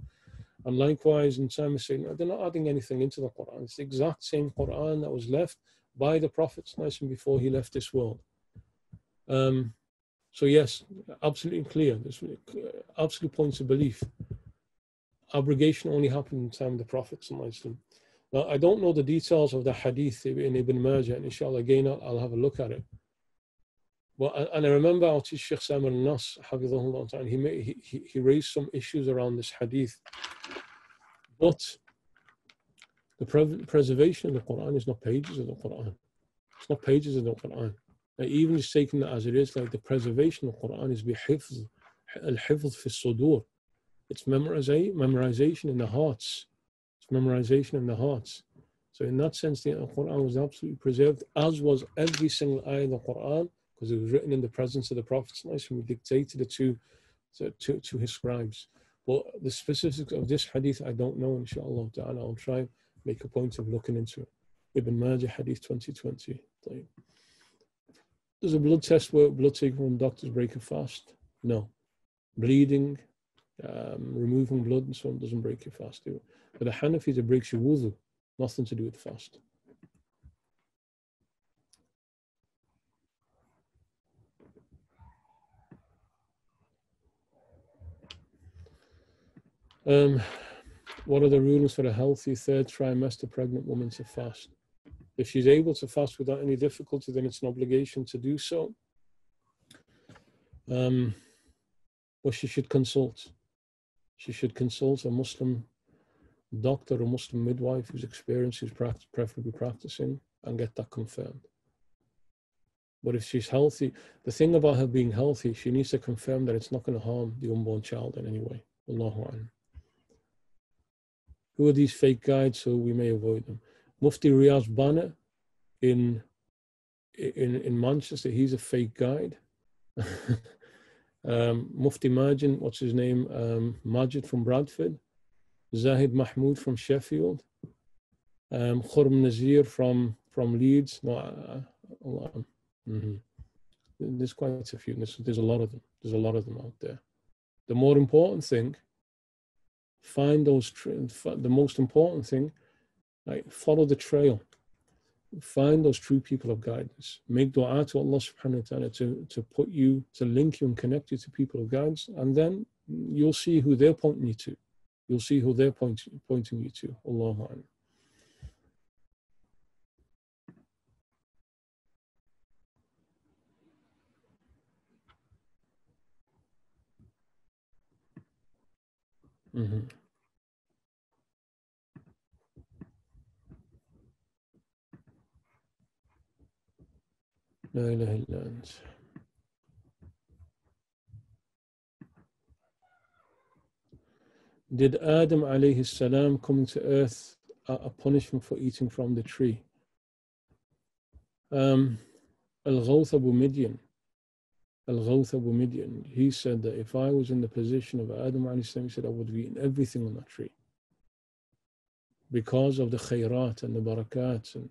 And likewise, in time of Sayyidina, they're not adding anything into the Quran. It's the exact same Quran that was left by the Prophet before he left this world. So yes, absolutely clear. There's absolute points of belief. Abrogation only happened in the time of the Prophet. Now, I don't know the details of the hadith in Ibn Majah, and inshallah, again, I'll have a look at it. And I remember our teacher, Shaykh Samar al-Nas, and he raised some issues around this hadith. But the preservation of the Quran is not pages of the Quran. It's not pages of the Quran. Now, even just taking that as it is, like the preservation of the Quran is bihifz, al-hifz fi sudur. It's memorization in the hearts. It's memorization in the hearts. So in that sense, the Quran was absolutely preserved, as was every single ayah of the Quran, because it was written in the presence of the Prophet and we dictated it to his scribes. But the specifics of this hadith, I don't know, inshallah ta'ala. I'll try and make a point of looking into it. Ibn Majah, hadith 2020. Does a blood test work? Blood taken from doctors break a fast? No. Bleeding, removing blood and so on doesn't break your fast. But the Hanafis, it breaks your wudu. Nothing to do with fast. What are the rulings for a healthy third trimester pregnant woman to fast? If she's able to fast without any difficulty, then it's an obligation to do so. But she should consult. She should consult a Muslim doctor or Muslim midwife who's experienced, who's preferably practicing, and get that confirmed. But if she's healthy, the thing about her being healthy, she needs to confirm that it's not going to harm the unborn child in any way. Allahu A'lam. Who are these fake guides so we may avoid them? Mufti Riyaz Bana in Manchester, he's a fake guide. Mufti Majid, what's his name? Majid from Bradford. Zahid Mahmood from Sheffield. Khurm Nazir from Leeds. There's quite a few. There's a lot of them. There's a lot of them out there. The more important thing, the most important thing, like, follow the trail. Find those true people of guidance. Make dua to Allah subhanahu wa ta'ala to link you and connect you to people of guidance, and then you'll see who they're pointing you to. You'll see who they're pointing you to. Allahu A'lam. La ilaha illa ant. Did Adam alayhi salam coming to earth a punishment for eating from the tree? Al-Ghawth Abu Midyan, he said that if I was in the position of Adam alayhi salam, he said I would have eaten everything on that tree. Because of the khayrat and the barakat, and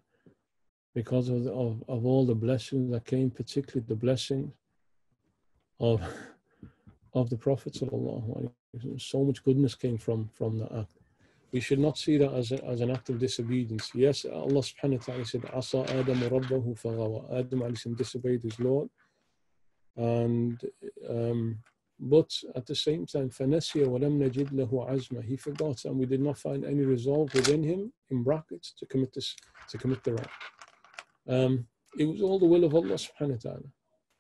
because of all the blessings that came, particularly the blessing of of the Prophet sallallahu alaihi wasallam. So much goodness came from that act. We should not see that as an act of disobedience. Yes, Allah subhanahu wa ta'ala said, Asa Adam rabbahu faghawa. Adam alayhi salam disobeyed his Lord. And but at the same time, فَنَسِيَ وَلَمْ نَجِدْ لَهُ عَزْمًا. He forgot and we did not find any resolve within him, in brackets, to commit the wrong. It was all the will of Allah subhanahu wa ta'ala.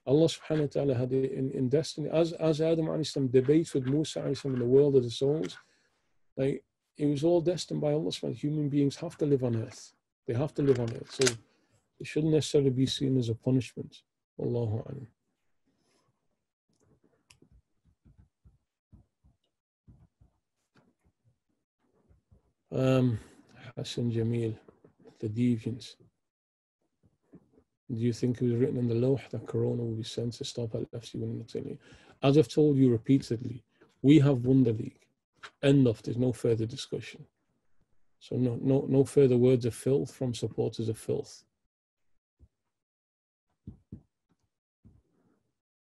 Allah subhanahu wa ta'ala had it in destiny. As Adam alayhi salam debates with Musa alayhi salam in the world of the souls, like, it was all destined by Allah subhanahu wa ta'ala. Human beings have to live on earth. They have to live on earth. So it shouldn't necessarily be seen as a punishment. Wallahu a'lam. Hassan Jamil, the deviants. Do you think it was written in the Lawh that Corona will be sent to stop LFC winning the Italy? As I've told you repeatedly, we have won the league. End of. There's no further discussion. So no further words of filth from supporters of filth.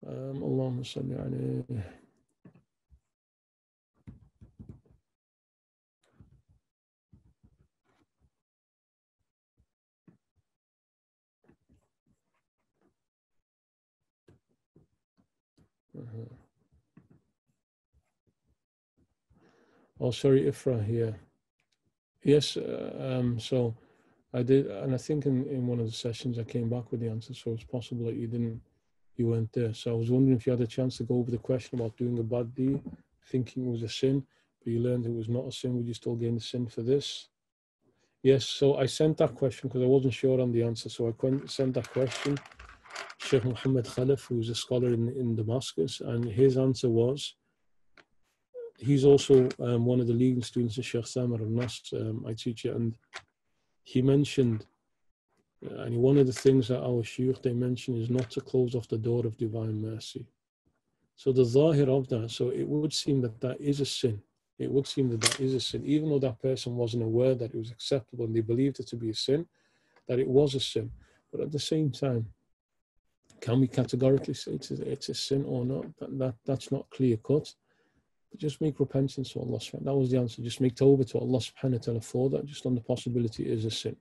Allahumma salli alayhi. Oh, sorry, Ifra here. Yes, so I did, and I think in one of the sessions I came back with the answer, so it's possible that you weren't there. So I was wondering if you had a chance to go over the question about doing a bad deed, thinking it was a sin, but you learned it was not a sin. Would you still gain the sin for this? Yes, so I sent that question because I wasn't sure on the answer, so I sent that question. Shaykh Muhammad Khalif, who's a scholar in Damascus, and his answer was, he's also one of the leading students of Shaykh Samar al-Nas, I teach it, and he mentioned, and one of the things that our Shaykh, they mention is not to close off the door of divine mercy. So the zahir of that, so it would seem that is a sin. It would seem that is a sin, even though that person wasn't aware that it was acceptable and they believed it to be a sin, that it was a sin. But at the same time, can we categorically say it's a sin or not? That's not clear cut. But just make repentance to Allah subhanahu. That was the answer. Just make tawbah to Allah subhanahu wa ta'ala for that, just on the possibility it is a sin.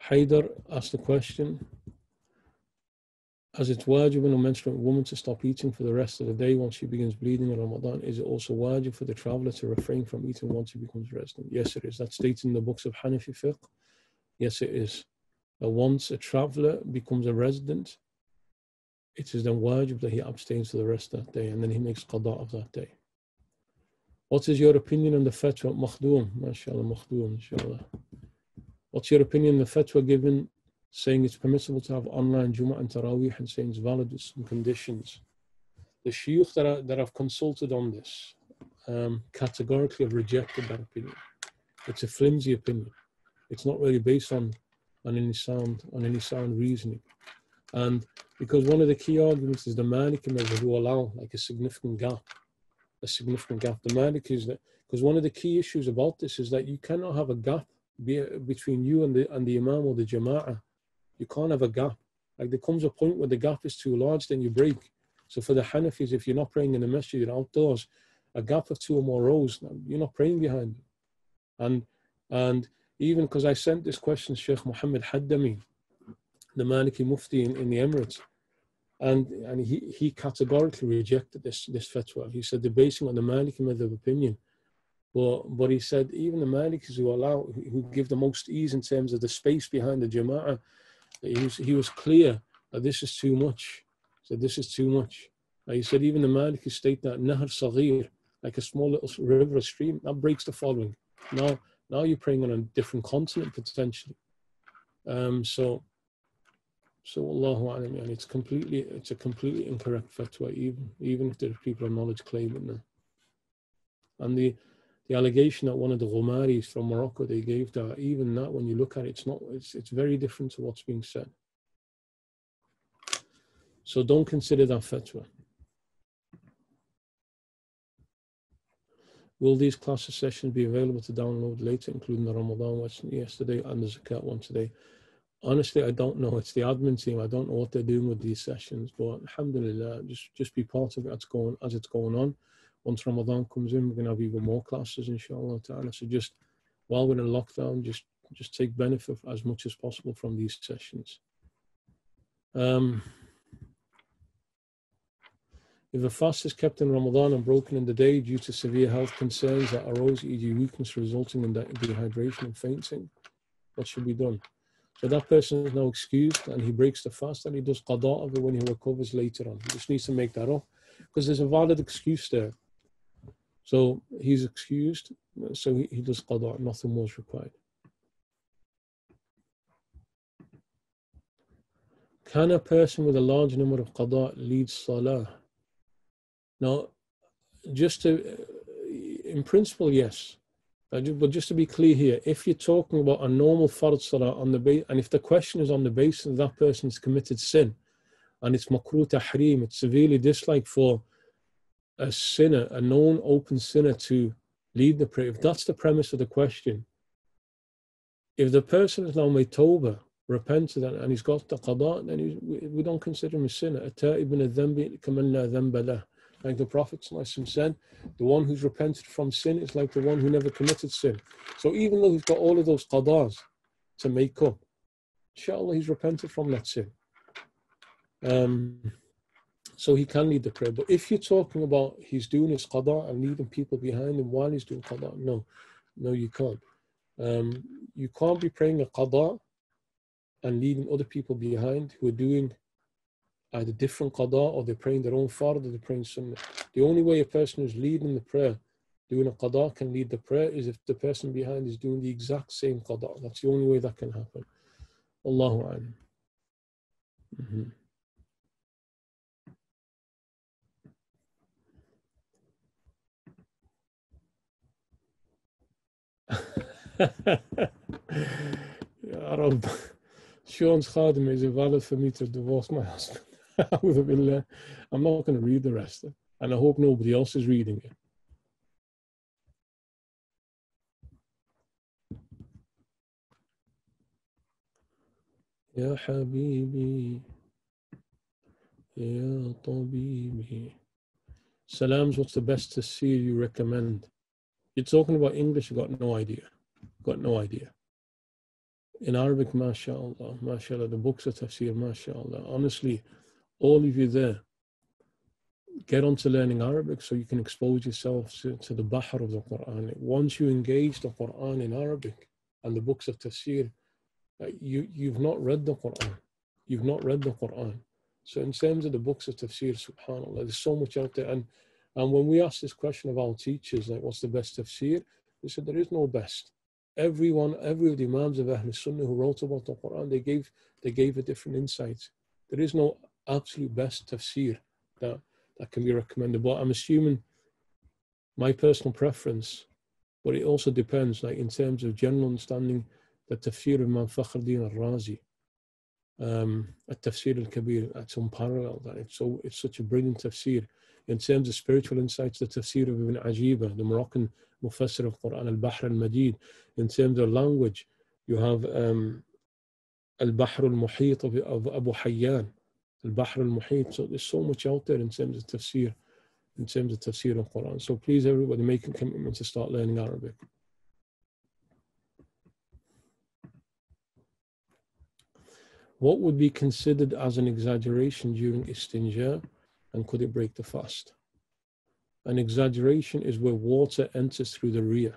Haidar asked the question, as it's wajib on a menstruant woman to stop eating for the rest of the day once she begins bleeding in Ramadan, is it also wajib for the traveller to refrain from eating once he becomes resident? Yes, it is. That's stated in the books of Hanafi fiqh. Yes, it is. Once a traveller becomes a resident, it is then wajib that he abstains for the rest of that day, and then he makes qada of that day. What is your opinion on the fatwa? Makhdoom, mashallah, makhdoom, inshallah. What's your opinion on the fatwa given saying it's permissible to have online jummah and tarawih and saying it's valid with some conditions? The shuyukh that I've consulted on this categorically have rejected that opinion. It's a flimsy opinion. It's not really based on any sound reasoning. And because one of the key arguments is the Maliki madhab who allow like a significant gap. The Maliki is that, because one of the key issues about this is that you cannot have a gap between you and the imam or the jama'ah. You can't have a gap. Like there comes a point where the gap is too large, then you break. So for the Hanafis, if you're not praying in the masjid, you're outdoors, a gap of 2 or more rows, you're not praying behind them. And even because I sent this question to Shaykh Muhammad Haddami, the Maliki Mufti in the Emirates, and he categorically rejected this fatwa. He said they're basing on the Maliki madhab opinion. But he said even the Malikis who give the most ease in terms of the space behind the Jama'ah, he was clear that this is too much. He said this is too much. He said even the Malikis state that Nahar Saghir, like a small little river or stream, that breaks the following. Now you're praying on a different continent potentially. So Allahu A'lam, and it's a completely incorrect fatwa, even if there are people of knowledge claiming that. And the allegation that one of the Ghumaris from Morocco, they gave that, even that, when you look at it, it's very different to what's being said. So don't consider that fatwa. Will these classes sessions be available to download later, including the Ramadan one yesterday and the Zakat one today? Honestly, I don't know. It's the admin team. I don't know what they're doing with these sessions, but alhamdulillah, just be part of it as it's going on. Once Ramadan comes in, we're going to have even more classes, inshallah ta'ala. So just while we're in lockdown, just take benefit as much as possible from these sessions. If a fast is kept in Ramadan and broken in the day due to severe health concerns that arose, e.g. weakness resulting in dehydration and fainting, what should be done? So that person is now excused and he breaks the fast and he does qada of it when he recovers later on. He just needs to make that up because there's a valid excuse there. So he's excused, so he does qada, nothing more is required. Can a person with a large number of qada lead salah? Now, in principle, yes. But just to be clear here, if you're talking about a normal fard salah on the base, and if the question is on the basis of that person's committed sin, and it's makruh tahrim, it's severely disliked for a sinner, a known open sinner to lead the prayer, if that's the premise of the question, if the person has now made tawbah, repented, and he's got the qada, then we don't consider him a sinner. Like the Prophet said, the one who's repented from sin is like the one who never committed sin. So even though he's got all of those qadars to make up, inshallah, he's repented from that sin. So he can lead the prayer. But if you're talking about he's doing his qada and leading people behind him while he's doing qada, no, you can't. You can't be praying a qada and leading other people behind who are doing either different qada, or they're praying their own fard, or they're praying sunnah. The only way a person who's leading the prayer, doing a qada, can lead the prayer is if the person behind is doing the exact same qada. That's the only way that can happen. Allahu a'lam. Arab, Sean's khadim, is it valid for me to divorce my husband? I'm not going to read the rest, and I hope nobody else is reading it. Ya Habibi, Ya Tabibi. Salams, what's the best tafsir you recommend? You're talking about English, you got no idea. In Arabic, mashallah, the books of tafsir, mashallah. Honestly, all of you there, get on to learning Arabic so you can expose yourself to the bahr of the Quran. Once you engage the Quran in Arabic and the books of tafsir, you've not read the Quran. So in terms of the books of tafsir, subhanAllah, there's so much out there. And when we ask this question of our teachers, like what's the best tafsir, they said there is no best. Every of the Imams of Ahl Sunnah who wrote about the Quran, they gave a different insight. There is no absolute best tafsir that can be recommended. But I'm assuming my personal preference, but it also depends, like in terms of general understanding, the tafsir of Imam Fakhruddin al-Razi, at-Tafsir al-Kabir, that's unparalleled. It's such a brilliant tafsir. In terms of spiritual insights, the tafsir of Ibn Ajiba, the Moroccan Mufassir of Quran, al-Bahr al-Majid. In terms of language, you have al-Bahr al-Muhit of Abu Hayyan, al-Bahr al-Muhit. So there's so much out there in terms of tafsir of Quran. So please, everybody, make a commitment to start learning Arabic. What would be considered as an exaggeration during istinja, and could it break the fast? An exaggeration is where water enters through the rear.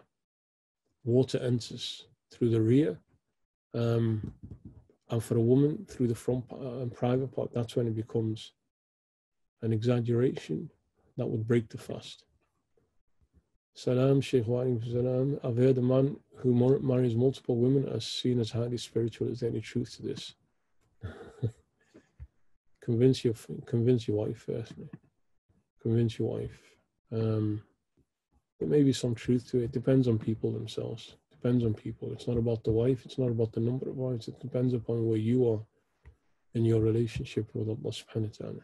And for a woman, through the front and private part, that's when it becomes an exaggeration that would break the fast. Salam, Shaykh Haroon Hanif. I've heard a man who marries multiple women as seen as highly spiritual. Is there any truth to this? Convince your wife first, mate. Convince your wife. There may be some truth to it. It depends on people themselves. It's not about the wife. It's not about the number of wives. It depends upon where you are in your relationship with Allah subhanahu wa ta'ala.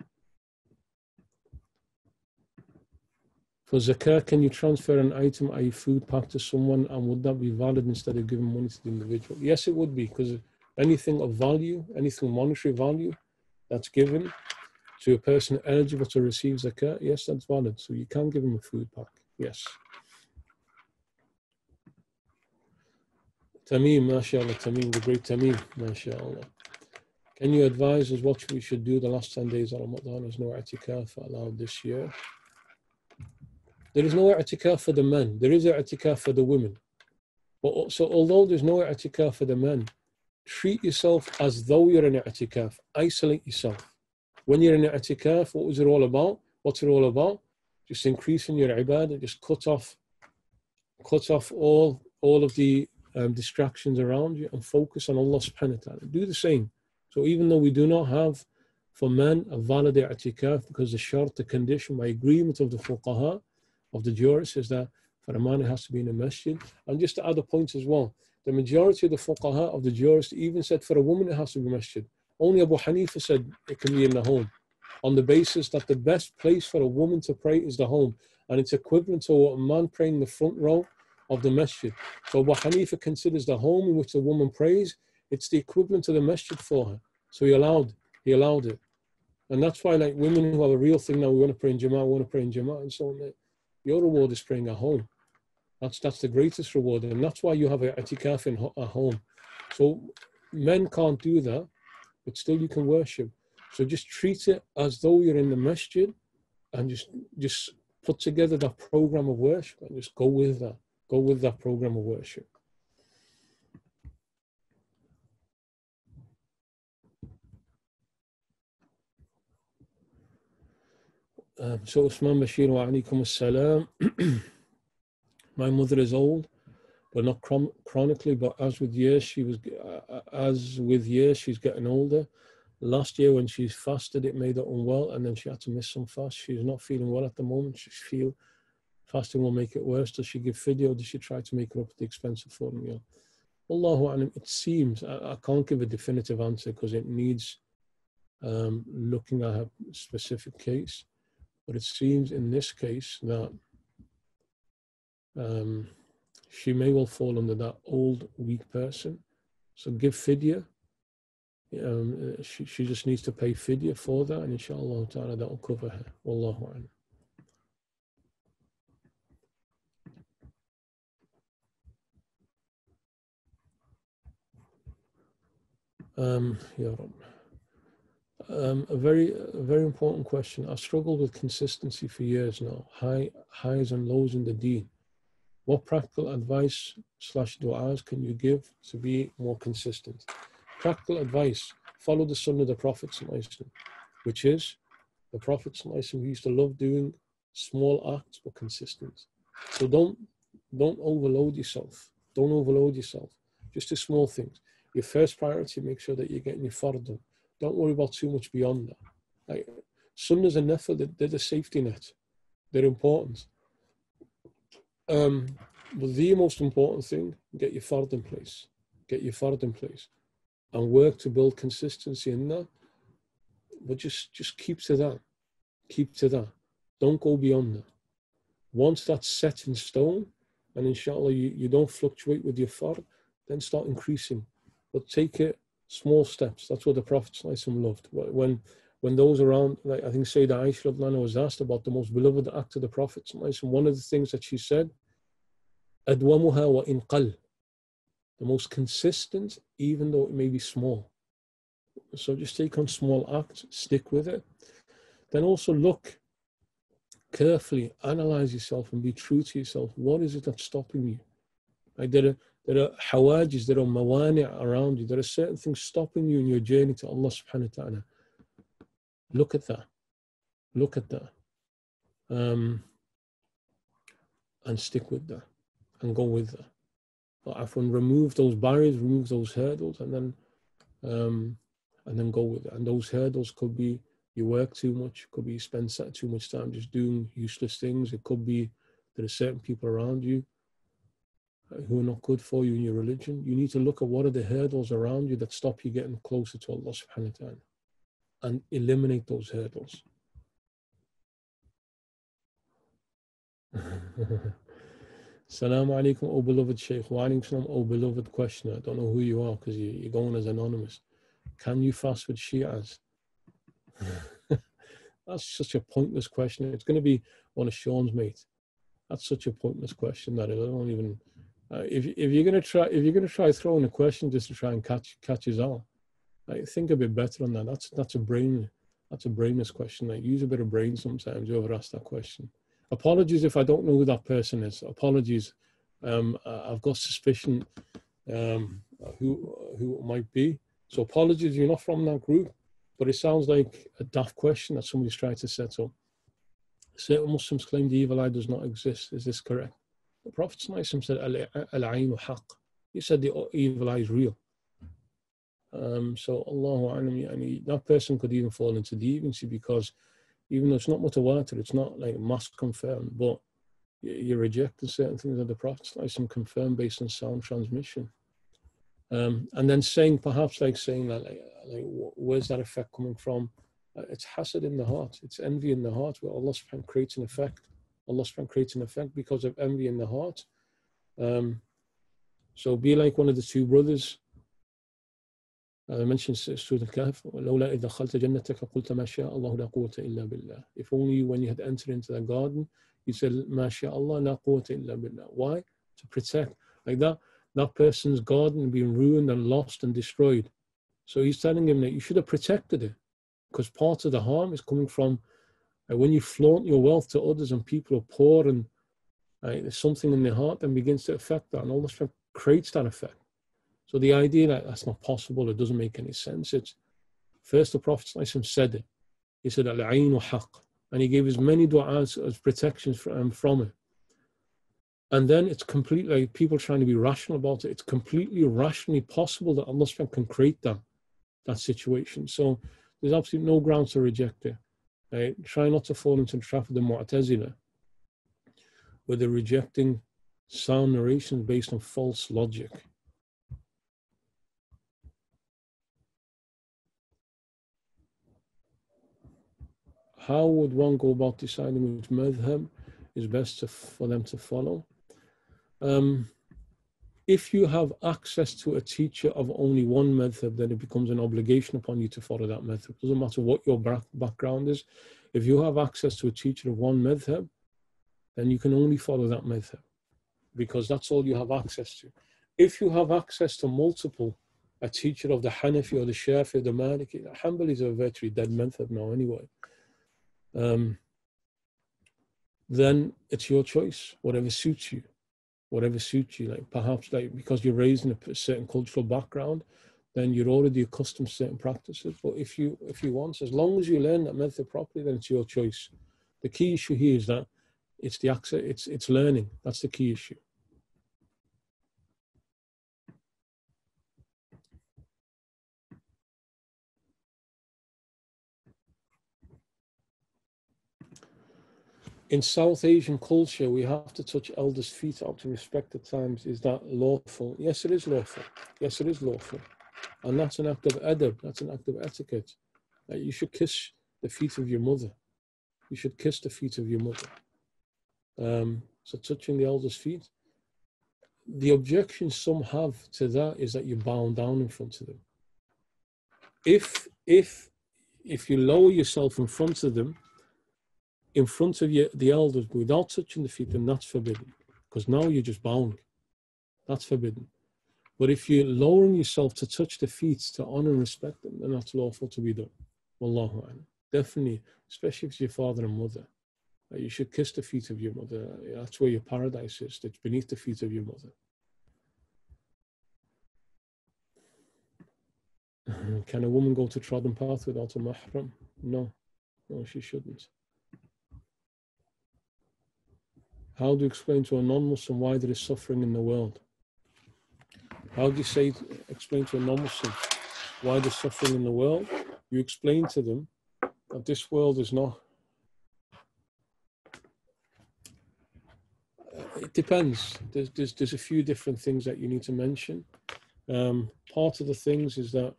For zakah, can you transfer an item, i.e. food pack, to someone, and would that be valid instead of giving money to the individual? Yes, it would be, because anything of value, anything monetary value that's given to a person eligible to receive zakat, yes, that's valid. So you can give him a food pack, yes. Tamim, mashallah, Tamim, the great Tamim, mashallah. Can you advise us what we should do the last 10 days of Ramadan? There's no i'tikaf allowed this year. There is no i'tikaf for the men. There is i'tikaf for the women. But so although there's no i'tikaf for the men, treat yourself as though you're in i'tikaf. Isolate yourself. When you're in i'tikaf, what was it all about? What's it all about? Just increasing your ibadah, just cut off all of the distractions around you and focus on Allah subhanahu wa ta'ala. Do the same. So even though we do not have for men a valid i'tikaf, because the shart, the condition by agreement of the fuqaha, of the jurists, is that for a man it has to be in a masjid. And just to add a point as well, the majority of the fuqaha of the jurists even said for a woman it has to be masjid. Only Abu Hanifa said it can be in the home, on the basis that the best place for a woman to pray is the home, and it's equivalent to a man praying in the front row of the masjid. So Abu Hanifa considers the home in which the woman prays, it's the equivalent to the masjid for her. So he allowed it. And that's why, like, women who have a real thing now, we want to pray in Jama'ah, and so on. Your reward is praying at home. That's the greatest reward, and that's why you have a i'tikaf at home. So men can't do that, but still you can worship. So just treat it as though you're in the masjid, and just put together that program of worship, and just go with that. Go with that program of worship. So Usman Bashir wa alaikum assalam. My mother is old, but not chronically, but as with years she's getting older. Last year when she fasted, it made her unwell, and then she had to miss some fast. She's not feeling well at the moment. She feels fasting will make it worse. Does she give fidya, or does she try to make it up at the expense of 4 meal? Allahu alam, it seems, I can't give a definitive answer because it needs looking at her specific case. But it seems in this case that she may well fall under that old, weak person. So give fidya. She just needs to pay fidya for that, and inshallah ta'ala that will cover her. Wallahu a'lam. Ya Rabb. A very important question. I've struggled with consistency for years now. Highs and lows in the deen. What practical advice / du'as can you give to be more consistent? Practical advice: follow the sunnah of the Prophet, which is the Prophet used to love doing small acts but consistent. So don't overload yourself. Don't overload yourself. Just the small things. Your first priority: make sure that you're getting your fard done. Don't worry about too much beyond that. Like, sunnahs and nafil, they're the safety net. They're important. But the most important thing: get your fard in place. Get your fard in place. And work to build consistency in that. But just keep to that. Keep to that. Don't go beyond that. Once that's set in stone, and inshallah you don't fluctuate with your fard, then start increasing. But take it small steps. That's what the Prophet loved. When those around, like I think Sayyidah Aisha was asked about the most beloved act of the Prophet, one of the things that she said, Adwamuha wa in qal. The most consistent, even though it may be small. So just take on small acts, stick with it. Then also look carefully, analyze yourself and be true to yourself. What is it that's stopping you? Like there are hawajis, there are mawani' around you. There are certain things stopping you in your journey to Allah subhanahu wa ta'ala. Look at that. Look at that. And stick with that. And go with that. But often remove those barriers, remove those hurdles, and then go with it. And those hurdles could be you work too much, could be you spend too much time just doing useless things. It could be there are certain people around you who are not good for you in your religion. You need to look at what are the hurdles around you that stop you getting closer to Allah subhanahu wa ta'ala, and eliminate those Assalamu alaikum, O beloved Shaykh. Wa alaikum salam, O beloved questioner. I don't know who you are because you're going as anonymous. Can you fast with Shi'as? That's such a pointless question. It's going to be one of Sean's mates. That's such a pointless question that I don't even. If you're going to try throwing a question just to try and catch his eye, like, think a bit better on that. That's a brainless question. Like, use a bit of brain sometimes. Whoever asked that question. Apologies if I don't know who that person is. Apologies. I've got suspicion who it might be. So apologies, you're not from that group. But it sounds like a daft question that somebody's trying to set up. Certain Muslims claim the evil eye does not exist. Is this correct? The Prophet said, Al-aynu haqq. He said the evil eye is real. So Allahu a'lam, that person could even fall into deviancy, because even though it's not mutawatir, it's not like mass confirmed, but you're rejecting certain things that the Prophet confirmed based on sound transmission. And then saying that, where's that effect coming from? It's hasad in the heart. It's envy in the heart, where Allah subhanahu creates an effect. Allah subhanahu creates an effect because of envy in the heart. So be like one of the two brothers. I mentioned Surah Al-Kahf. If only when you had entered into the garden, you said, Ma sha Allah, la quwwata illa billah. Why? To protect. Like that person's garden being ruined and lost and destroyed. So he's telling him that you should have protected it, because part of the harm is coming from when you flaunt your wealth to others and people are poor, and there's something in their heart that begins to affect that, and Allah creates that effect. So the idea that that's not possible, it doesn't make any sense. It's first the Prophet said it. He said, Al-aynu haqq, and he gave as many du'as as protections from it. And then it's completely, like, people trying to be rational about it. It's completely rationally possible that Allah can create that situation. So there's absolutely no grounds to reject it. Try not to fall into the trap of the Mu'tazila, where they're rejecting sound narrations based on false logic. How would one go about deciding which madhab is best for them to follow? If you have access to a teacher of only one madhab, then it becomes an obligation upon you to follow that madhab. It doesn't matter what your background is. If you have access to a teacher of one madhab, then you can only follow that madhab, because that's all you have access to. If you have access to multiple, a teacher of the Hanafi or the Shafi or the Maliki, Hanbalis are virtually dead madhab now anyway. Then it's your choice, whatever suits you. Like perhaps because you're raised in a certain cultural background, then you're already accustomed to certain practices. But if you want, as long as you learn that method properly, then it's your choice. The key issue here is that it's the access, it's learning. That's the key issue. In South Asian culture, we have to touch elders' feet out to respect at times. Is that lawful? Yes, it is lawful. Yes, it is lawful. And that's an act of adab. That's an act of etiquette. You should kiss the feet of your mother. You should kiss the feet of your mother. So touching the elders' feet. The objection some have to that is that you're bowing down in front of them. If you lower yourself in front of them, in front of the elders, without touching the feet, then that's forbidden, because now you're just bowing. That's forbidden. But if you're lowering yourself to touch the feet, to honor and respect them, then that's lawful to be done. Wallahu a'lam. Definitely, especially if it's your father and mother. You should kiss the feet of your mother. That's where your paradise is. It's beneath the feet of your mother. Can a woman go to trodden path without a mahram? No, she shouldn't. How do you explain to a non-Muslim why there is suffering in the world? How do you explain to a non-Muslim why there's suffering in the world? You explain to them that this world is not. It depends. There's a few different things that you need to mention. Part of the things is that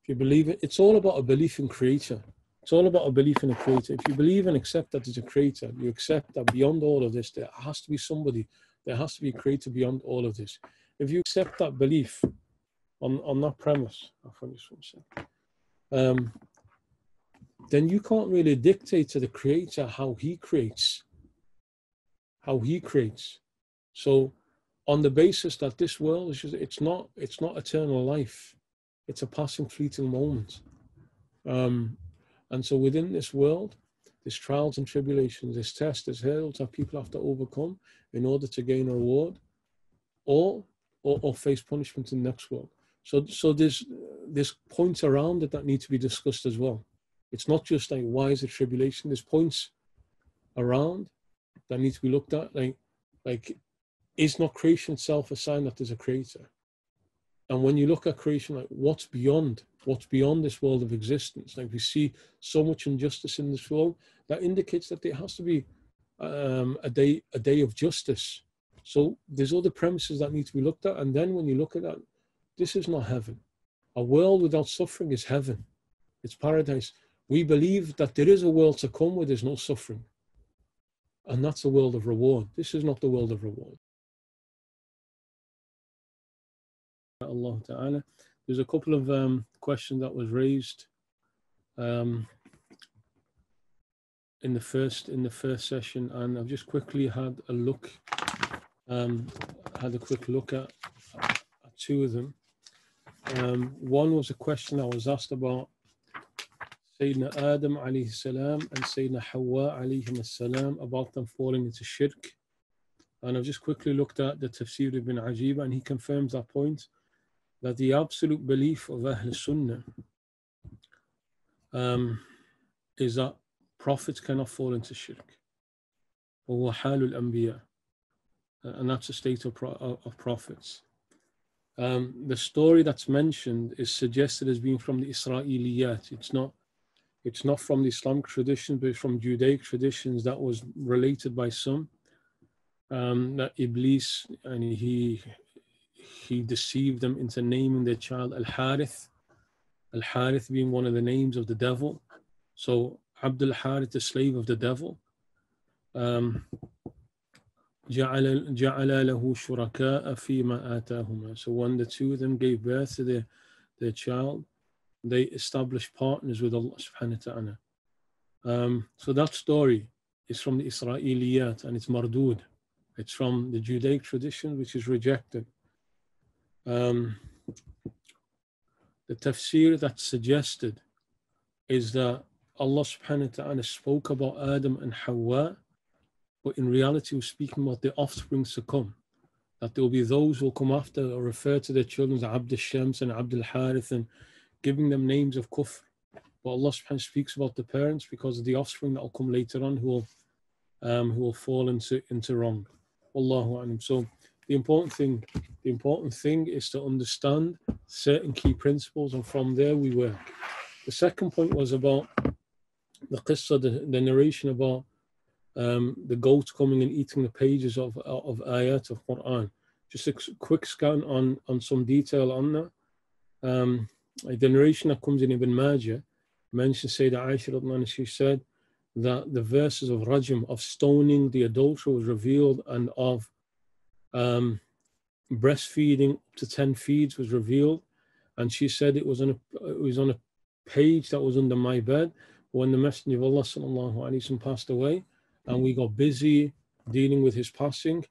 if you believe it, it's all about a belief in Creator. It's all about a belief in a creator. If you believe and accept that there's a creator, you accept that beyond all of this, there has to be somebody, there has to be a creator beyond all of this. If you accept that belief on that premise, then you can't really dictate to the creator how he creates. So on the basis that this world is just, it's not eternal life. It's a passing, fleeting moment. And so within this world, there's trials and tribulations, there's tests, there's hurdles that people have to overcome in order to gain a reward or face punishment in the next world. So there's points around it that need to be discussed as well. It's not just like, why is it tribulation? There's points around that need to be looked at. Like, is not creation itself a sign that there's a creator? And when you look at creation, like what's beyond this world of existence? Like we see so much injustice in this world that indicates that there has to be a day of justice. So there's other premises that need to be looked at. And then when you look at that, this is not heaven. A world without suffering is heaven. It's paradise. We believe that there is a world to come where there's no suffering. And that's a world of reward. This is not the world of reward. Allah Ta'ala. There's a couple of questions that was raised in the first session, and I've just quickly had a quick look at two of them. One was a question that was asked about Sayyidina Adam alayhi salam and Sayyidina Hawa alayhim salam, about them falling into shirk. And I've just quickly looked at the tafsir ibn Ajib, and he confirms that point, that the absolute belief of Ahl Sunnah is that prophets cannot fall into shirk. وَهُوَ حَالُ الْأَنْبِيَاءِ, and that's a state of prophets. The story that's mentioned is suggested as being from the Israeliyat. It's not from the Islamic tradition, but from Judaic traditions that was related by some. That Iblis, and he deceived them into naming their child Al-Harith. Al-Harith being one of the names of the devil. So Abdul Harith, the slave of the devil. جَعَلَ لَهُ شُرَكَاءَ فِيمَا آتَاهُمَا. So when the two of them gave birth to their child, they established partners with Allah subhanahu wa ta'ala. So that story is from the Israeliyat, and it's mardud. It's from the Judaic tradition, which is rejected. The tafsir that's suggested is that Allah subhanahu wa ta'ala spoke about Adam and Hawa, but in reality was speaking about the offspring to come. That there will be those who will come after or refer to their children as Abd al-Shams and Abd al-Harith and giving them names of kufr. But Allah subhanahu wa ta'ala speaks about the parents because of the offspring that will come later on who will fall into wrong. Wallahu a'lam. So the important thing is to understand certain key principles, and from there we work. The second point was about the qissa, the narration about the goat coming and eating the pages of ayat of Quran. Just a quick scan on some detail on that. The narration that comes in Ibn Majah mentions Sayyidah Aisha radhiyallahu anha, she said that the verses of rajm, of stoning the adulterer, was revealed, and of breastfeeding up to 10 feeds was revealed, and she said it was on a page that was under my bed when the Messenger of Allah sallallahu alaihi wasallam passed away, and we got busy dealing with his passing.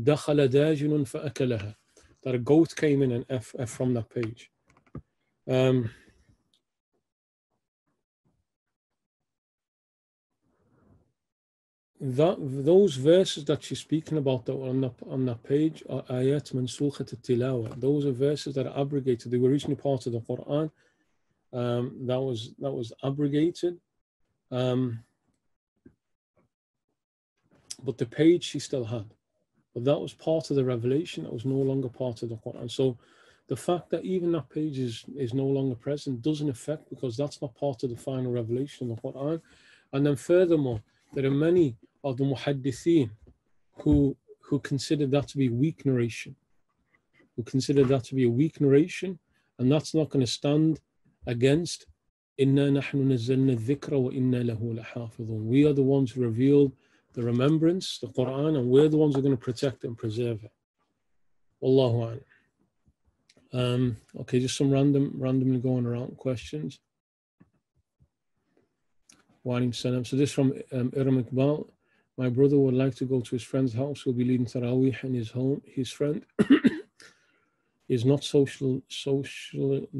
دَخَلَ دَاجِنٌ فَأَكَلَهَا, that a goat came in and ate from that page. Those verses that she's speaking about that were on that page are ayat mansukhat al-tilawa. Those are verses that are abrogated. They were originally part of the Quran. That was abrogated. But the page she still had. But that was part of the revelation that was no longer part of the Quran. So the fact that even that page is no longer present doesn't affect, because that's not part of the final revelation of the Quran. And then furthermore, there are many of the muhaddithin who consider that to be weak narration, and that's not going to stand against إِنَّا نَحْنُ نَزَّلْنَا الذِّكْرَ وَإِنَّا لَهُ لَحَافِظُونَ. We are the ones who revealed the remembrance, the Quran, and we're the ones who are going to protect and preserve it. Wallahu a'lam. Okay, just some randomly going around questions. Wa alaikum salam. So this from Iram Iqbal. My brother would like to go to his friend's house. He'll be leading Taraweeh in his home. His friend is not social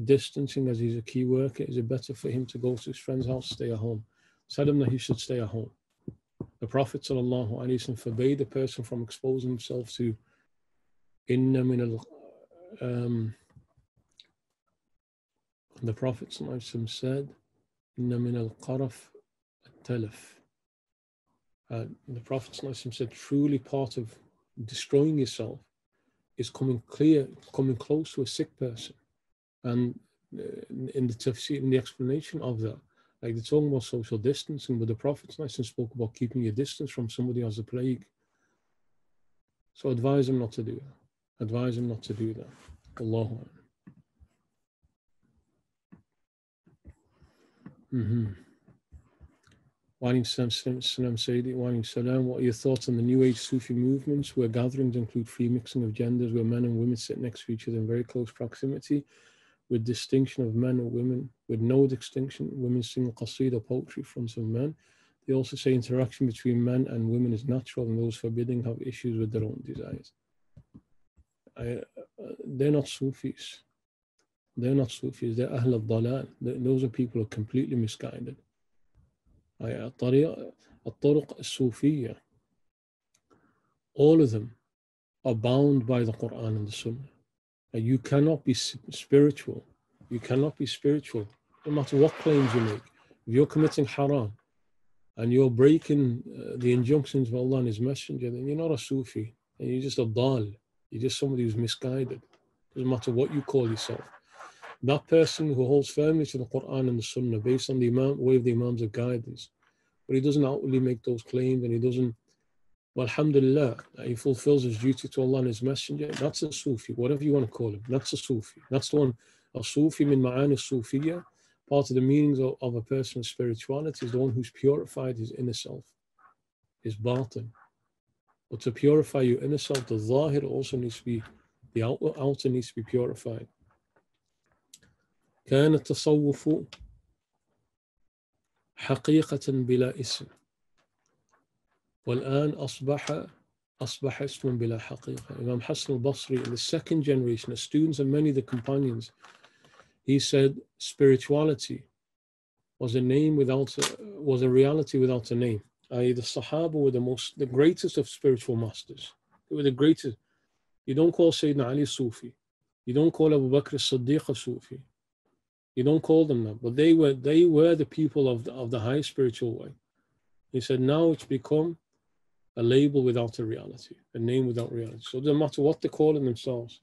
distancing as he's a key worker. Is it better for him to go to his friend's house, stay at home? Tell him that he should stay at home. The Prophet ﷺ forbade a person from exposing himself to inna min al. The Prophet ﷺ said, inna min al-qaraf at-talaf. The Prophet ﷺ said, truly part of destroying yourself is coming close to a sick person. And in the tafsir, in the explanation of that, like they're talking about social distancing, but the Prophet ﷺ spoke about keeping your distance from somebody who has a plague. So advise him not to do that. Advise him not to do that. Allahu Akbar. Wa alaikum salam, Sayyidi. Wa alaikum salam. What are your thoughts on the New Age Sufi movements where gatherings include free mixing of genders, where men and women sit next to each other in very close proximity, with distinction of men and women, with no distinction, women sing qasida poetry in front of men. They also say interaction between men and women is natural, and those forbidding have issues with their own desires. They're not Sufis. They're not Sufis. They're Ahl al-Dalal. Those are people who are completely misguided. الطرق الصوفية, all of them are bound by the Quran and the Sunnah. You cannot be spiritual. You cannot be spiritual, no matter what claims you make. If you're committing haram and you're breaking the injunctions of Allah and His Messenger, then you're not a Sufi, and you're just a dal. You're just somebody who's misguided. Doesn't matter what you call yourself. That person who holds firmly to the Quran and the Sunnah based on the way of the Imams of guidance, but he doesn't outwardly make those claims, and he doesn't, well, alhamdulillah, he fulfills his duty to Allah and His Messenger, that's a Sufi, whatever you want to call him, that's a Sufi. That's the one, a Sufi min ma'ani Sufiya. Part of the meanings of a person's spirituality is the one who's purified his inner self, his batin. But to purify your inner self, the zahir also needs to be, the outer needs to be purified. كان التصوف حقيقة بلا اسم والآن أصبح اسم بلا حقيقة. Imam Hassan al-Basri, in the second generation, the students and many of the companions, he said spirituality was a name was a reality without a name. The Sahaba were the greatest of spiritual masters. They were the greatest. You don't call Sayyidina Ali Sufi. You don't call Abu Bakr as-Siddiq a Sufi. You don't call them that, but they were the people of the high spiritual way. He said now it's become a label without a reality, a name without reality. So it doesn't matter what they're calling themselves.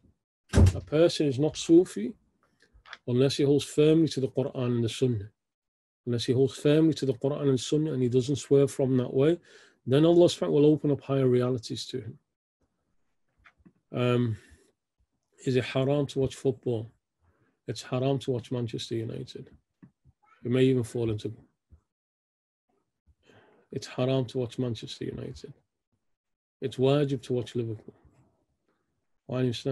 A person is not Sufi unless he holds firmly to the Quran and the Sunnah. Unless he holds firmly to the Quran and Sunnah and he doesn't swerve from that way, then Allah subhanahu wa ta'ala will open up higher realities to him. Is it haram to watch football? It's haram to watch Manchester United. It may even fall into. It's haram to watch Manchester United. It's wajib to watch Liverpool. Who's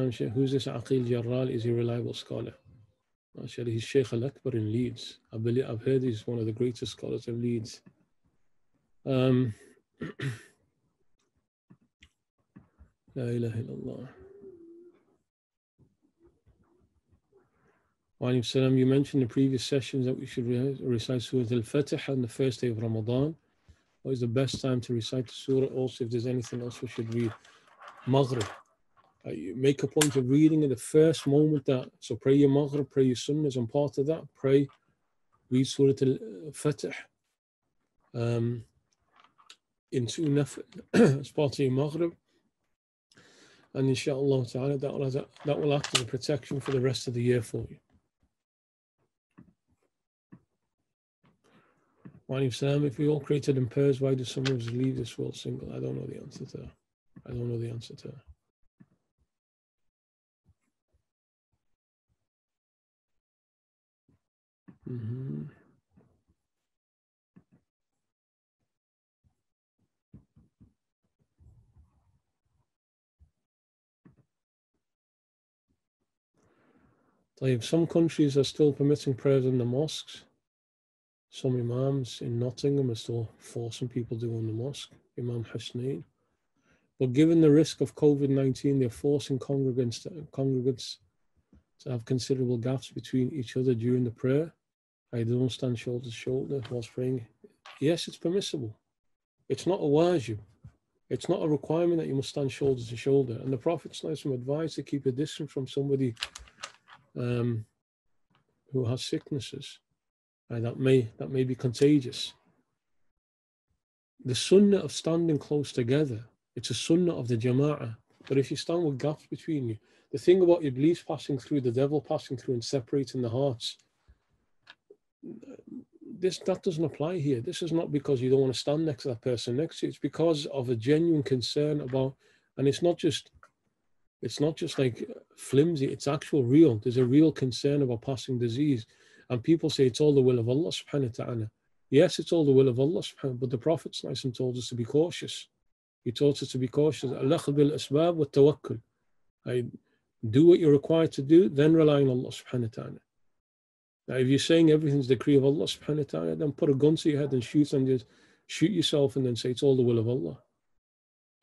this Aqil Jarral? Is he a reliable scholar? Actually, he's Shaykh al-Akbar in Leeds. I've heard he's one of the greatest scholars of Leeds. La ilaha illallah. You mentioned in previous sessions that we should recite Surah Al-Fatiha on the first day of Ramadan. What is the best time to recite the surah? Also, if there's anything else we should read. Maghrib. You make a point of reading in the first moment so pray your Maghrib, pray your Sunnahs, and part of that, read Surah Al-Fatiha in two nafil as part of your Maghrib. And inshaAllah ta'ala, that will act as a protection for the rest of the year for you. If we all created in pairs, why do some of us leave this world single? I don't know the answer to that. I don't know the answer to that. Some countries are still permitting prayers in the mosques. Some imams in Nottingham are still forcing people to go in the mosque, Imam Husnain. But given the risk of COVID-19, they're forcing congregants to have considerable gaps between each other during the prayer. I don't stand shoulder to shoulder whilst praying. Yes, it's permissible. It's not a wajib. It's not a requirement that you must stand shoulder to shoulder. And the Prophet advised to keep a distance from somebody who has sicknesses that may be contagious. The sunnah of standing close together, it's a sunnah of the jama'ah. But if you stand with gaps between you, the thing about Iblis passing through, the devil passing through and separating the hearts, that doesn't apply here. This is not because you don't want to stand next to that person next to you. It's because of a genuine concern about, and it's not just like flimsy, it's actual real. There's a real concern about passing disease. And people say it's all the will of Allah subhanahu wa ta'ala. Yes, it's all the will of Allah subhanahu, but the Prophet told us to be cautious. He taught us to be cautious. Al-akhd bil asbab wa tawakkul. Do what you're required to do, then rely on Allah subhanahu wa ta'ala. Now, if you're saying everything's the decree of Allah subhanahu wa ta'ala, then put a gun to your head and shoot yourself and then say it's all the will of Allah.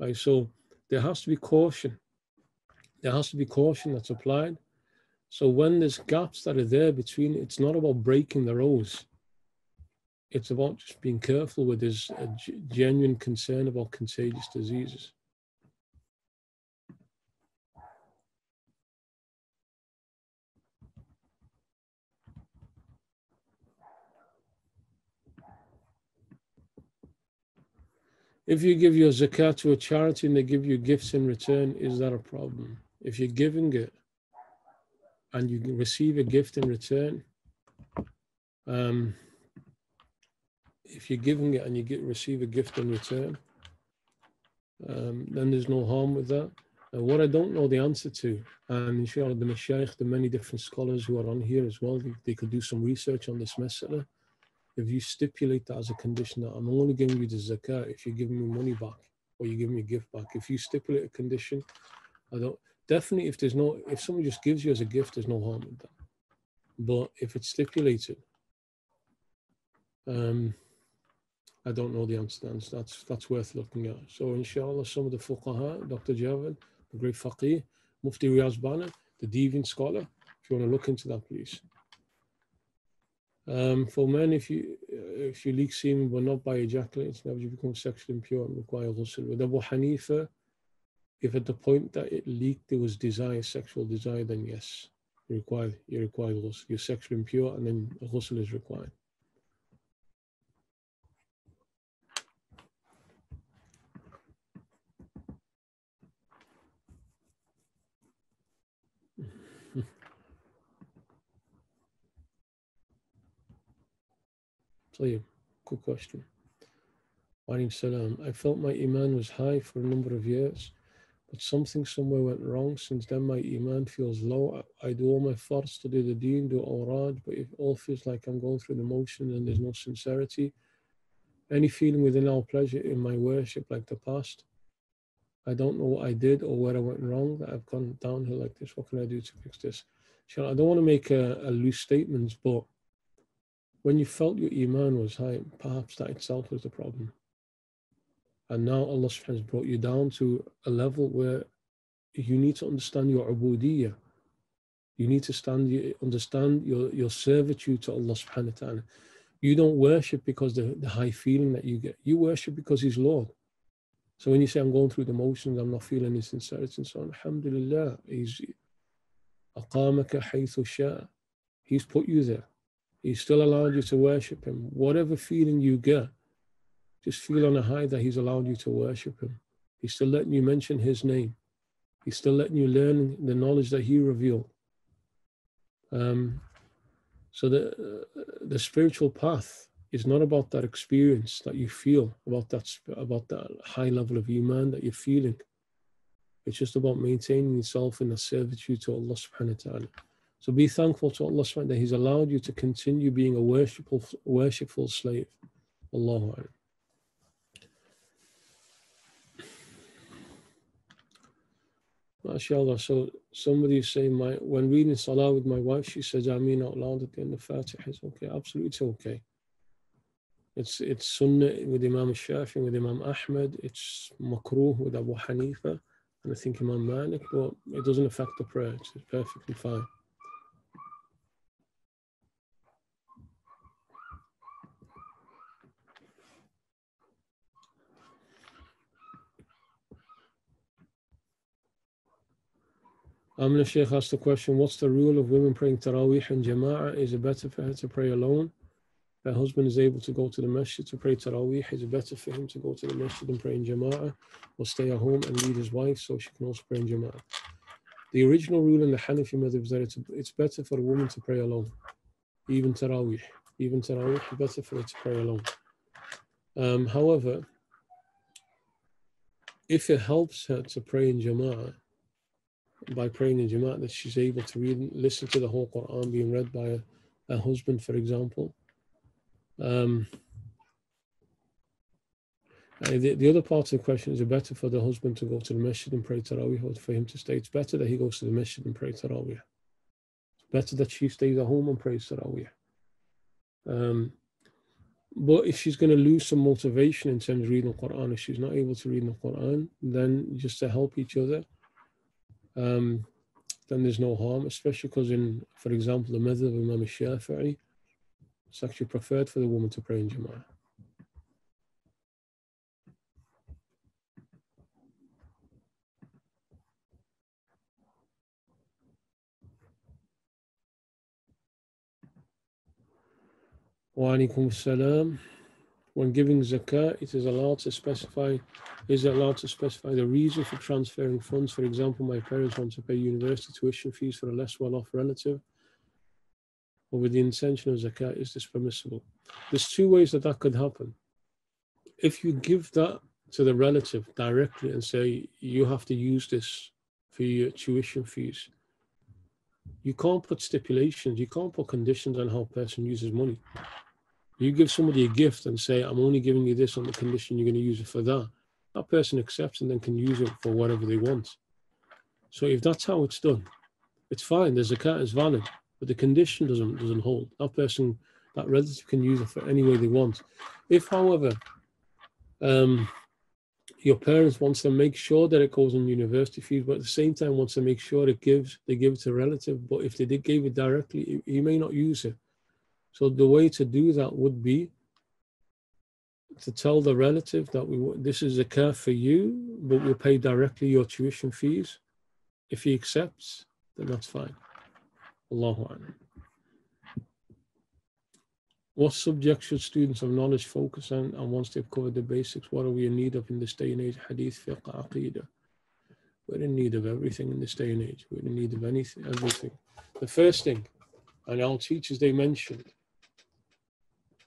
Right? So there has to be caution. There has to be caution that's applied. So when there's gaps that are there between, it's not about breaking the rows. It's about just being careful with this genuine concern about contagious diseases. If you give your zakat to a charity and they give you gifts in return, is that a problem? If you're giving it and you receive a gift in return, if you're giving it and you receive a gift in return, then there's no harm with that. What I don't know the answer to, and inshallah the Mashaykh, the many different scholars who are on here as well, they could do some research on this mas'ala. If you stipulate that as a condition that I'm only giving you the zakat if you're giving me money back or you give me a gift back, if you stipulate a condition, definitely if someone just gives you as a gift, there's no harm in that. But if it's stipulated, I don't know the answer to that. That's worth looking at. So inshallah, some of the fuqaha, Dr. Javad, the great faqih, Mufti Riyaz Bana, the deviant scholar, if you want to look into that, please. For men, if you leak semen but not by ejaculating, now you become sexually impure and require ghusl. With Abu Hanifa, if at the point that it leaked there was desire, sexual desire, then yes, you require ghusl. You're sexually impure and then ghusl is required. Good question. Alayhi salam. I felt my iman was high for a number of years, but something somewhere went wrong. Since then, my iman feels low. I do all my fards to do the deen, do awrad, but it all feels like I'm going through the motions and there's no sincerity. Any feeling within our pleasure in my worship like the past. I don't know what I did or where I went wrong that I've gone downhill like this. What can I do to fix this? I don't want to make a loose statements, but when you felt your iman was high, perhaps that itself was the problem. And now Allah has brought you down to a level where you need to understand your ubudiyyah. You need to understand your servitude to Allah subhanahu wa ta'ala. You don't worship because the high feeling that you get. You worship because He's Lord. So when you say, I'm going through the motions, I'm not feeling any sincerity and so on, alhamdulillah, He's aqamaka haythu sha'a. He's put you there. He's still allowed you to worship Him. Whatever feeling you get, just feel on a high that He's allowed you to worship Him. He's still letting you mention His name. He's still letting you learn the knowledge that He revealed. So the spiritual path is not about that experience that you feel, about that high level of iman that you're feeling. It's just about maintaining yourself in the servitude to Allah subhanahu wa ta'ala. So be thankful to Allah subhanahu wa ta'ala that He's allowed you to continue being a worshipful slave. Allahu Akbar. MashaAllah. So somebody is saying, when reading Salah with my wife, she says Ameen out loud at the end of Fatiha. It's okay. Absolutely, it's okay. It's Sunnah with Imam Shafi, with Imam Ahmed. It's Makruh with Abu Hanifa, and I think Imam Malik, but it doesn't affect the prayer. It's perfectly fine. Amna Sheikh asked the question, what's the rule of women praying Taraweeh and Jama'ah? Is it better for her to pray alone? Her husband is able to go to the masjid to pray Taraweeh. Is it better for him to go to the masjid and pray in Jama'ah, or stay at home and lead his wife so she can also pray in Jama'ah? The original rule in the Hanafi madhab is that it's better for a woman to pray alone, even Taraweeh. Even Taraweeh, it's better for her to pray alone. However, if it helps her to pray in Jama'ah, by praying in Jama'ah, that she's able to listen to the whole Quran being read by a husband, for example. The other part of the question is, it better for the husband to go to the masjid and pray Taraweeh, or for him to stay? It's better that he goes to the masjid and pray Taraweeh. It's better that she stays at home and prays Taraweeh. But if she's going to lose some motivation in terms of reading the Quran, if she's not able to read the Quran, then just to help each other, then there's no harm, especially because for example, the madhab of Imam Shafi'i, it's actually preferred for the woman to pray in Jama'ah. Wa alaikum salam. When giving zakah, is it allowed to specify the reason for transferring funds? For example, my parents want to pay university tuition fees for a less well-off relative, or with the intention of zakah, is this permissible? There's two ways that could happen. If you give that to the relative directly and say, you have to use this for your tuition fees, you can't put stipulations, you can't put conditions on how a person uses money. You give somebody a gift and say, I'm only giving you this on the condition you're going to use it for that. That person accepts and then can use it for whatever they want. So if that's how it's done, it's fine. The zakat is valid, but the condition doesn't hold. That relative can use it for any way they want. If, however, your parents wants to make sure that it goes on university fees, but at the same time wants to make sure they give it to a relative, but if they did give it directly, you may not use it. So the way to do that would be to tell the relative that this is zakah for you, but we'll pay directly your tuition fees. If he accepts, then that's fine. Allahu A'lam. What subjects should students of knowledge focus on? And once they've covered the basics, what are we in need of in this day and age? Hadith, fiqh, aqidah. We're in need of everything in this day and age. We're in need of everything. The first thing, and our teachers, they mentioned,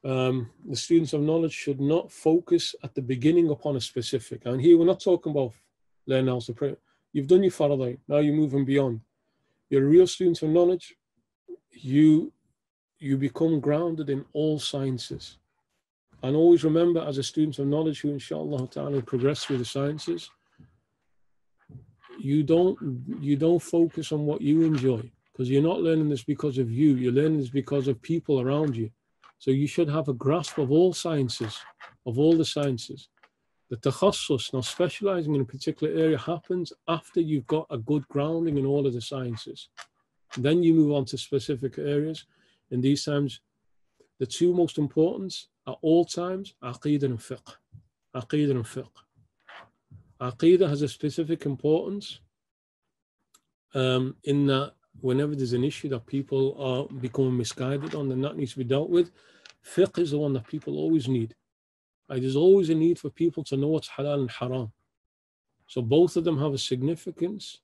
the students of knowledge should not focus at the beginning upon a specific. And here we're not talking about learning how to pray. You've done your faraday, now you're moving beyond. You're a real student of knowledge. You become grounded in all sciences. And always remember, as a student of knowledge who inshallah ta'ala progress through the sciences, you don't focus on what you enjoy, because you're not learning this because of you. You're learning this because of people around you. So you should have a grasp of all sciences, of all the sciences. The takhassus, now specializing in a particular area, happens after you've got a good grounding in all of the sciences. Then you move on to specific areas. In these times, the two most important at all times, aqidah and fiqh. Aqidah and fiqh. Aqidah has a specific importance in that whenever there's an issue that people are becoming misguided on, then that needs to be dealt with. Fiqh is the one that people always need. There's always a need for people to know what's halal and haram. So both of them have a significance,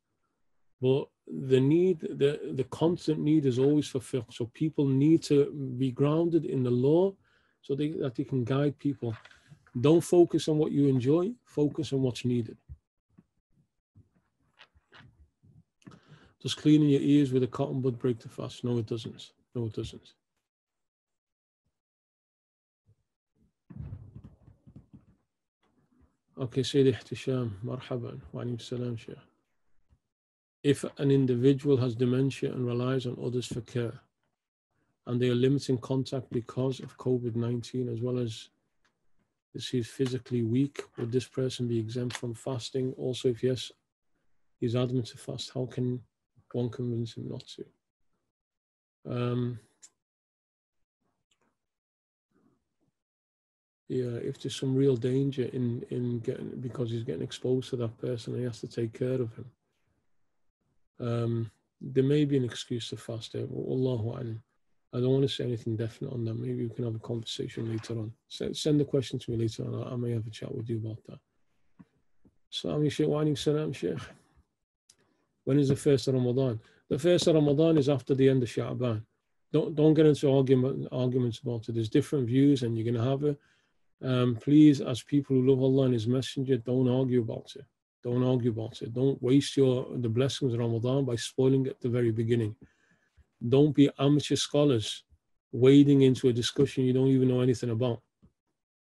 but the constant need is always for fiqh. So people need to be grounded in the law so that they can guide people. Don't focus on what you enjoy, focus on what's needed. Does cleaning your ears with a cotton bud break the fast? No, it doesn't. No, it doesn't. Okay, Sayyid Ihtisham, marhaban. Wa alaykum salam, Shaykh. if an individual has dementia and relies on others for care, and they are limiting contact because of COVID-19, as well as he's physically weak, would this person be exempt from fasting? Also, if yes, he's adamant to fast, how can one convince him not to? Yeah, if there's some real danger in getting, because he's getting exposed to that person and he has to take care of him, there may be an excuse to fast there. Wallahu alam. I don't want to say anything definite on that. Maybe we can have a conversation later on. Send the question to me later on. I may have a chat with you about that. Assalamu Shaykh, wa alaikum salam, Shaykh. When is the first of Ramadan? The first of Ramadan is after the end of Sha'ban. Don't get into arguments about it. There's different views and you're going to have it. Please, as people who love Allah and His Messenger, don't argue about it. Don't argue about it. Don't waste the blessings of Ramadan by spoiling it at the very beginning. Don't be amateur scholars wading into a discussion you don't even know anything about.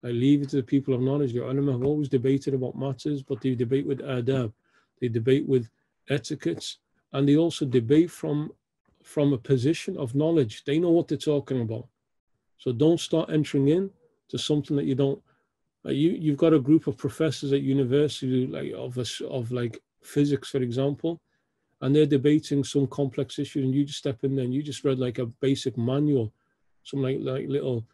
I leave it to the people of knowledge. The ulama have always debated about matters, but they debate with adab. They debate with etiquettes, and they also debate from a position of knowledge. They know what they're talking about. So don't start entering in to something that you don't. You've got a group of professors at university, of physics, for example, and they're debating some complex issue, and you just step in there and you just read like a basic manual, some like little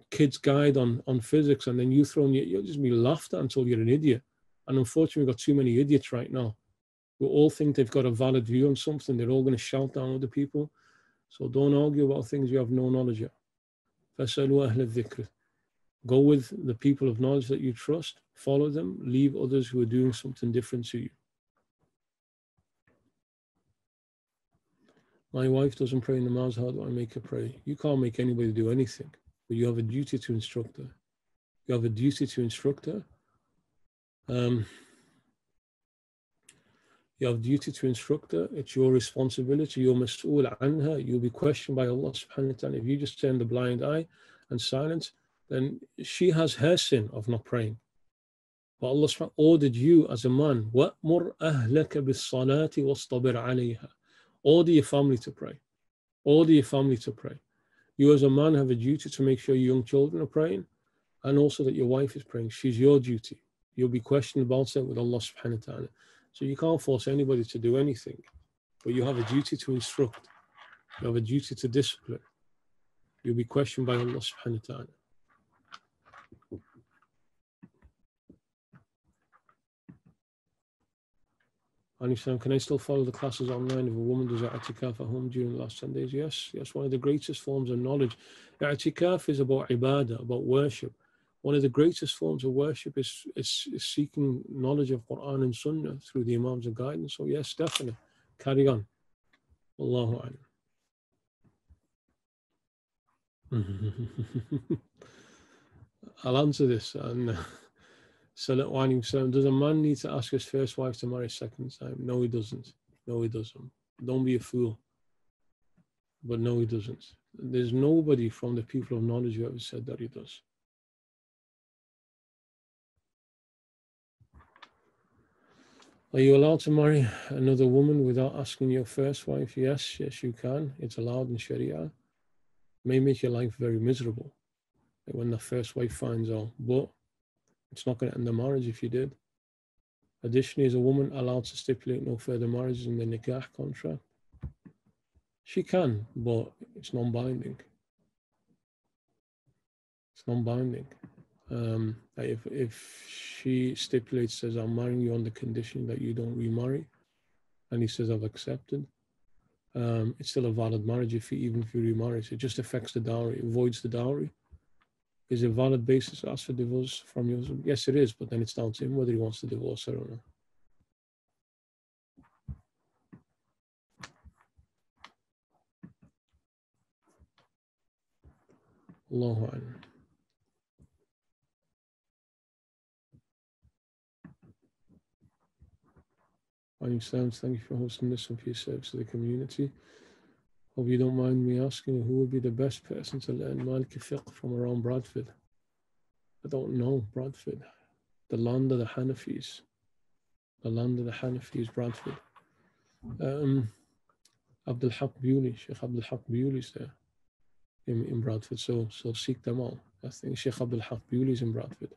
kid's guide on physics, and then you'll just be laughed at until you're an idiot. And unfortunately, we've got too many idiots right now who all think they've got a valid view on something. They're all going to shout down other people. So don't argue about things you have no knowledge of. فَاسْأَلُوا أَهْلَ الذِّكْرِ. Go with the people of knowledge that you trust, follow them, leave others who are doing something different to you. My wife doesn't pray in namaz, how do I make her pray? You can't make anybody do anything, but you have a duty to instruct her. You have a duty to instruct her. You have a duty to instruct her. It's your responsibility. You're mas'ul anha. You'll be questioned by Allah subhanahu wa ta'ala. If you just turn the blind eye and silence, then she has her sin of not praying. But Allah subhanahu wa ta'ala ordered you as a man, وَأْمُرْ أَهْلَكَ بِالصَّلَاةِ وَاصْطَبِرْ عَلَيْهَا. Order your family to pray. Order your family to pray. You as a man have a duty to make sure your young children are praying, and also that your wife is praying. She's your duty. You'll be questioned about it with Allah subhanahu wa ta'ala. So you can't force anybody to do anything, but you have a duty to instruct. You have a duty to discipline. You'll be questioned by Allah subhanahu wa ta'ala. Can I still follow the classes online if a woman does i'tikaf at home during the last 10 days? Yes, one of the greatest forms of knowledge. I'tikaf is about ibadah, about worship. One of the greatest forms of worship is seeking knowledge of Quran and Sunnah through the Imams of guidance. So yes, definitely. Carry on. Allahu alam. I'll answer this. And does a man need to ask his first wife to marry a second time? No, he doesn't. No, he doesn't. Don't be a fool. But no, he doesn't. There's nobody from the people of knowledge who ever said that he does. Are you allowed to marry another woman without asking your first wife? Yes, you can. It's allowed in Sharia. It may make your life very miserable when the first wife finds out, but it's not going to end the marriage if you did. Additionally, is a woman allowed to stipulate no further marriages in the nikah contract? She can, but it's non-binding. It's non-binding. If she stipulates, says, I'm marrying you on the condition that you don't remarry, and he says, I've accepted, it's still a valid marriage even if you remarry. So it just affects the dowry, it voids the dowry. Is it a valid basis to ask for divorce from your husband? Yes, it is, but then it's down to him whether he wants to divorce her or not. Allahu Akbar. Thank you for hosting this and for your service to the community. Hope you don't mind me asking who would be the best person to learn Maliki fiqh from around Bradford. I don't know Bradford. The land of the Hanafis. The land of the Hanafis, Bradford. Abdul Haq Bewley, Shaykh Abdul Haq Bewley is there in Bradford. So seek them out. I think Shaykh Abdul Haq Bewley is in Bradford.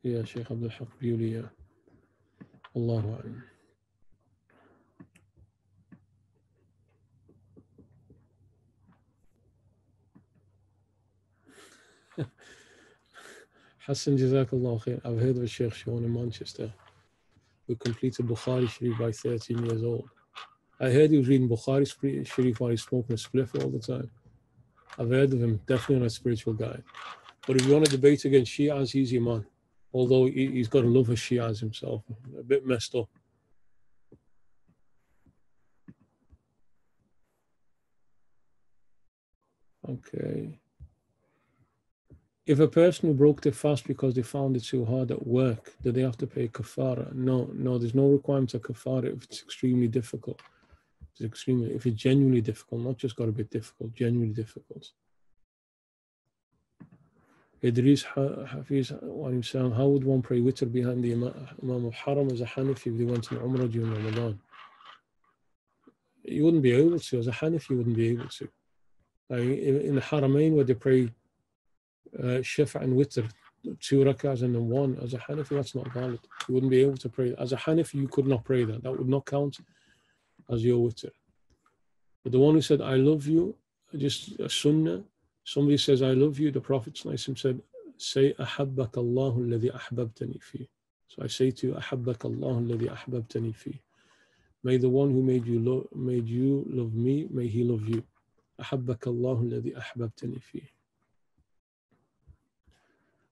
Yeah, Shaykh Abdul Haq Bewley, yeah. Allahu A'lam. Hassan, Jazakallah khair. I've heard of a Shaykh Sean in Manchester who completed Bukhari Sharif by 13 years old. I heard he was reading Bukhari Sharif while he's smoking a spliff all the time. I've heard of him, definitely not a spiritual guy. But if you want to debate against Shias, he's your man. Although he's got a love of Shias himself, a bit messed up. Okay. If a person who broke their fast because they found it too hard at work, do they have to pay kafara? No, there's no requirement of kafara if it's extremely difficult. If it's genuinely difficult, not just got a bit difficult, genuinely difficult. Idris Hafiz, how would one pray witr behind the Imam of Haram as a Hanafi if they went on Umrah during Ramadan? You wouldn't be able to. As a Hanafi, you wouldn't be able to. In the Haramain, where they pray Shafa and Witr, 2 rak'ahs and then 1, as a Hanafi, that's not valid. You wouldn't be able to pray. As a Hanafi, you could not pray that. That would not count as your Witr. But the one who said, I love you, just a sunnah, somebody says, I love you, the Prophet said, say, أحبك الله الذي أحببتني فيه. So I say to you, أحبك الله الذي أحببتني فيه. May the one who made you love me, may he love you. أحبك الله الذي أحببتني فيه.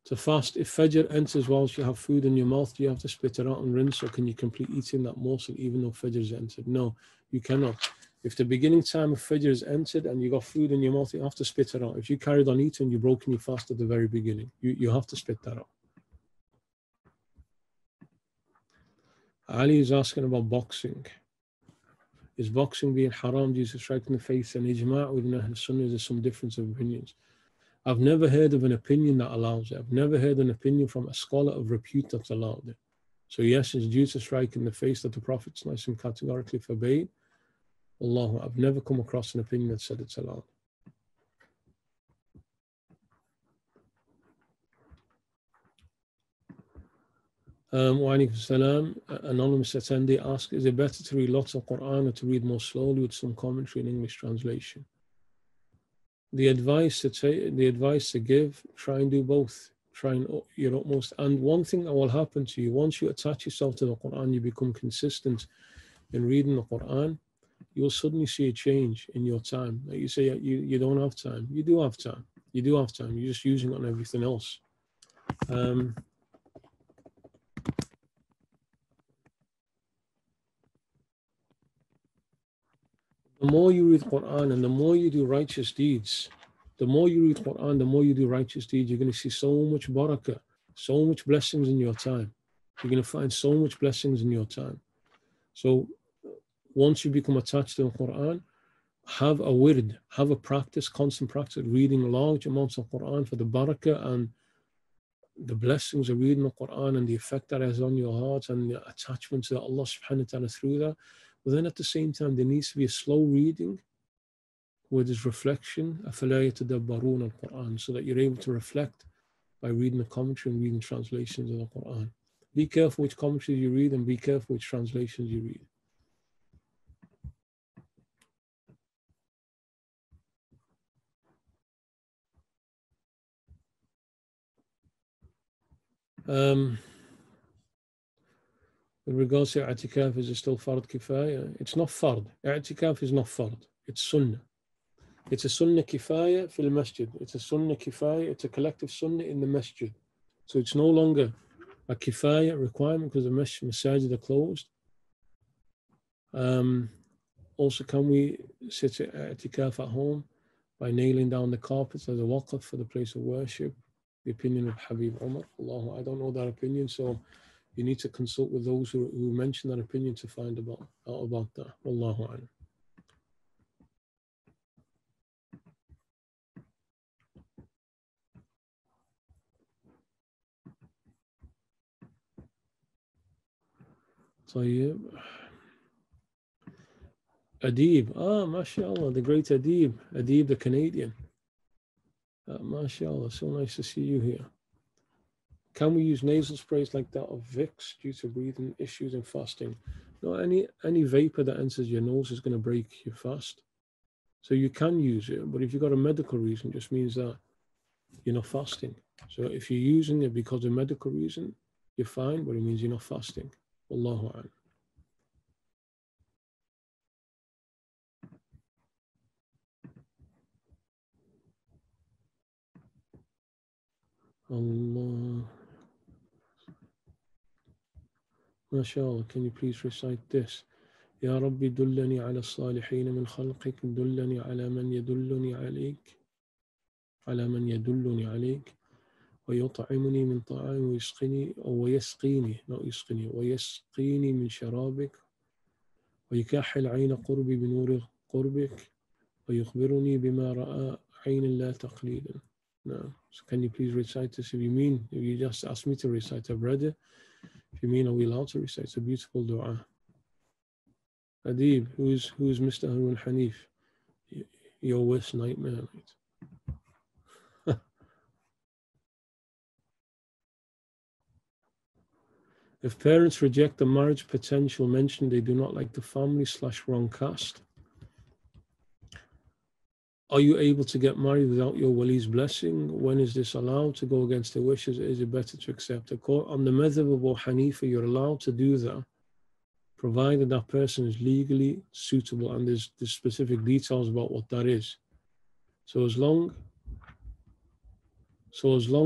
To fast, if Fajr enters whilst you have food in your mouth, do you have to spit it out and rinse, or can you complete eating that morsel even though Fajr is entered? No, you cannot. If the beginning time of Fajr is entered and you got food in your mouth, you have to spit it out. If you carried on eating, you've broken your fast at the very beginning. You have to spit that out. Ali is asking about boxing. Is boxing being haram due to striking the face and ijma' within Ahl Sunnah? Is there some difference of opinions? I've never heard of an opinion that allows it. I've never heard an opinion from a scholar of repute that's allowed it. So yes, it's due to strike in the face that the Prophet categorically forbade. Allah, I've never come across an opinion that said it's allowed. Wa alaikum salam. Anonymous attendee asks, is it better to read lots of Quran or to read more slowly with some commentary in English translation? The advice to give, try and do both. Try and your utmost. And one thing that will happen to you, once you attach yourself to the Quran, you become consistent in reading the Quran, you'll suddenly see a change in your time. Like you say, you don't have time. You do have time. You do have time. You're just using it on everything else. The more you read Quran and the more you do righteous deeds, the more you read Quran, the more you do righteous deeds, you're going to see so much barakah, so much blessings in your time. You're going to find so much blessings in your time. So once you become attached to the Quran, have a wird, have a practice, constant practice, reading large amounts of Quran for the barakah and the blessings of reading the Quran and the effect that has on your heart and the attachment to Allah subhanahu wa ta'ala through that. But then at the same time, there needs to be a slow reading where there's reflection, أَفَلَا يَتَدَبَّرُونَ الْقُرْآنَ, so that you're able to reflect by reading the commentary and reading translations of the Quran. Be careful which commentaries you read and be careful which translations you read. With regards to i'tikaf, is it still fard kifaya? It's not fard. I'tikaf is not fard. It's sunnah. It's a sunnah kifaya fil masjid. It's a sunnah kifaya. It's a collective sunnah in the masjid. So it's no longer a kifaya requirement because the masajid are closed. Also, can we sit at i'tikaf at home by nailing down the carpets as a waqf for the place of worship? The opinion of Habib Umar. Allah, I don't know that opinion, so you need to consult with those who mention that opinion to find out about that. Wallahu a'lam. طيب. Adib. MashaAllah, the great Adib. Adib, the Canadian. MashaAllah, so nice to see you here. Can we use nasal sprays like that of Vicks due to breathing issues in fasting? No, any vapor that enters your nose is going to break your fast. So you can use it, but if you've got a medical reason, it just means that you're not fasting. So if you're using it because of medical reason, you're fine, but it means you're not fasting. Wallahu a'lam. Allah. MashaAllah, can you please recite this? يا ربي دلني على الصالحين من خلقك دلني على من يدلني عليك على من يدلني عليك ويطعمني من طعام ويسقيني أو ويسقيني لا يسقيني ويسقيني من شرابك ويكحل عين قربي بنور قربك ويخبرني بما رأى عين لا تقليلا. No. So can you please recite this? If you just ask me to recite, I've read it. If you mean, are we allowed to recite? It's a beautiful dua. Adib, who's Mr. Haroon Hanif? Your worst nightmare, mate. If parents reject the marriage potential mentioned, they do not like the family / wrong caste. Are you able to get married without your wali's blessing? When is this allowed? To go against their wishes? Is it better to accept a court? On the madhab of Abu Hanifa, you're allowed to do that, provided that person is legally suitable, and there's specific details about what that is. So as long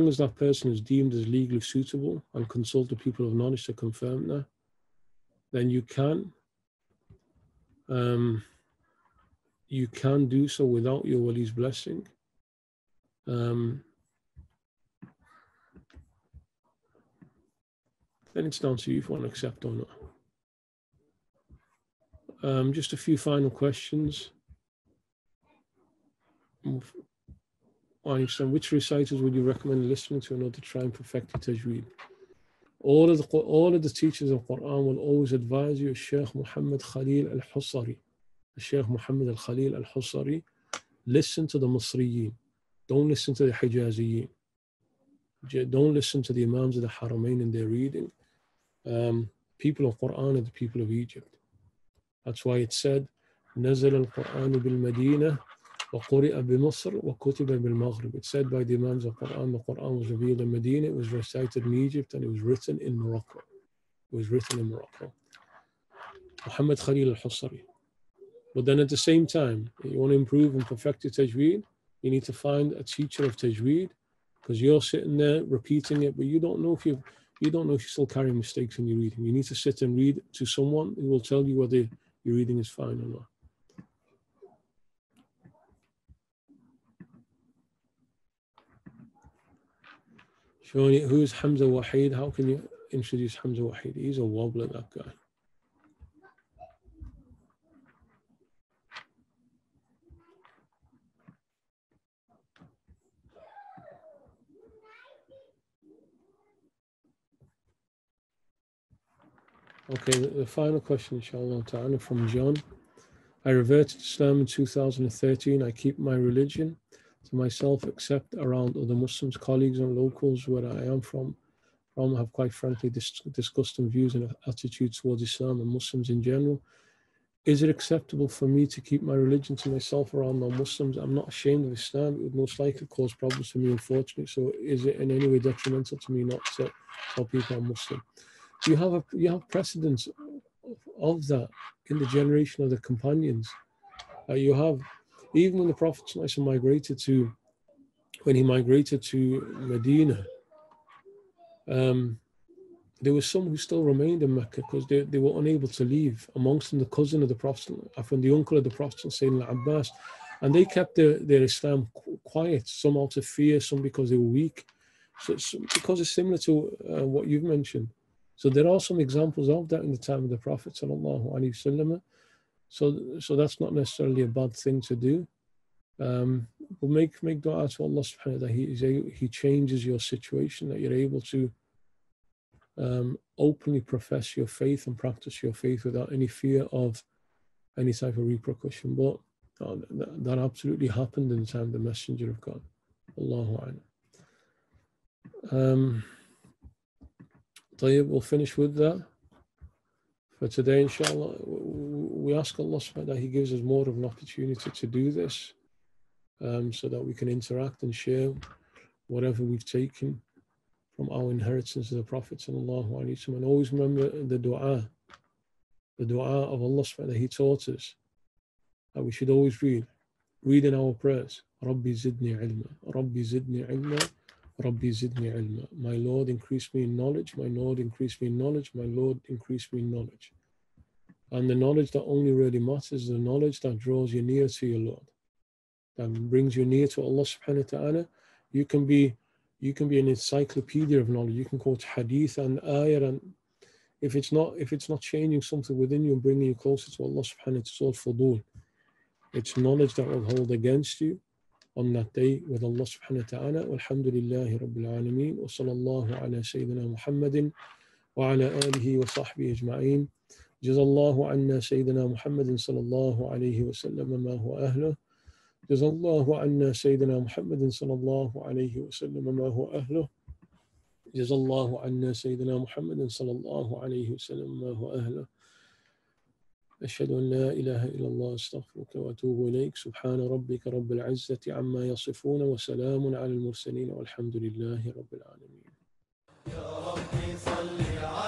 as that person is deemed as legally suitable and consult the people of knowledge to confirm that, then you can do so without your wali's blessing. Then it's down to you if you want to accept or not. Just a few final questions. Which reciters would you recommend listening to in order to try and perfect your tajweed? All of the teachers of Quran will always advise you, Shaykh Muhammad Khalil al-Husari. Shaykh Muhammad al-Khalil al-Husari, listen to the Masriyin. Don't listen to the Hijaziyin. Don't listen to the Imams of the Haramain in their reading. People of Quran are the people of Egypt. That's why it said, نزل القرآن بالمدينة وقرئ بمصر وكتب بالمغرب. It's said by the Imams of Quran, the Quran was revealed in Medina, it was recited in Egypt, and it was written in Morocco. Muhammad Khalil al-Husari. But then at the same time, you want to improve and perfect your tajweed, you need to find a teacher of tajweed, because you're sitting there repeating it, but you don't know if you're still carrying mistakes in your reading. You need to sit and read to someone who will tell you whether your reading is fine or not. Shoni, who is Hamza Wahid? How can you introduce Hamza Wahid? He's a wobbler, that guy. Okay, the final question, inshallah ta'ala, from John. I reverted to Islam in 2013. I keep my religion to myself, except around other Muslims, colleagues and locals where I am from have quite frankly disgusting views and attitudes towards Islam and Muslims in general. Is it acceptable for me to keep my religion to myself around non-Muslims? I'm not ashamed of Islam. It would most likely cause problems for me, unfortunately. So is it in any way detrimental to me not to tell people I'm Muslim? You have precedence of that in the generation of the companions. You have, even when the Prophet migrated to Medina, there were some who still remained in Mecca because they were unable to leave. Amongst them, the cousin of the Prophet, from the uncle of the Prophet, Sayyidina Abbas, and they kept their Islam quiet, some out of fear, some because they were weak. So because it's similar to what you've mentioned. So there are some examples of that in the time of the Prophet sallallahu alaihi wasallam. So that's not necessarily a bad thing to do. But make dua to Allah subhanahu wa ta'ala that He changes your situation, that you're able to openly profess your faith and practice your faith without any fear of any type of repercussion. But that absolutely happened in the time of the Messenger of God. Allahu A'lam. We'll finish with that for today, inshallah. We ask Allah that He gives us more of an opportunity to do this, so that we can interact and share whatever we've taken from our inheritance of the Prophet sallallahu alaihi wasallam. And always remember the dua of Allah that He taught us, that we should always read in our prayers. Rabbi zidni ilma, Rabbi zidni ilma, Rabbi zidni ilma. My Lord, increase me in knowledge. My Lord, increase me in knowledge. My Lord, increase me in knowledge. And the knowledge that only really matters is the knowledge that draws you near to your Lord, that brings you near to Allah subhanahu wa ta'ala. You can be an encyclopedia of knowledge. You can quote hadith and ayah, and if it's not changing something within you and bringing you closer to Allah subhanahu wa ta'ala, it's knowledge that will hold against you on that day with Allah subhanahu wa ta'ala. Walhamdulillahi rabbil alameen. Wa sallallahu ala sayyidina Muhammadin wa ala alihi wa sahbihi ajma'een. Jazallahu anna sayyidina Muhammadin sallallahu alayhi wa sallam ma huwa ahluh. Jazallahu anna sayyidina Muhammadin sallallahu alayhi wa sallam ma huwa ahluh. Jazallahu anna sayyidina Muhammadin sallallahu alayhi wa sallam ma huwa ahluh. أشهد أن لا إله إلا الله أستغفرك وأتوب إليك سبحان ربك رب العزة عما يصفون وسلام على المرسلين والحمد لله رب العالمين. يا ربي صل على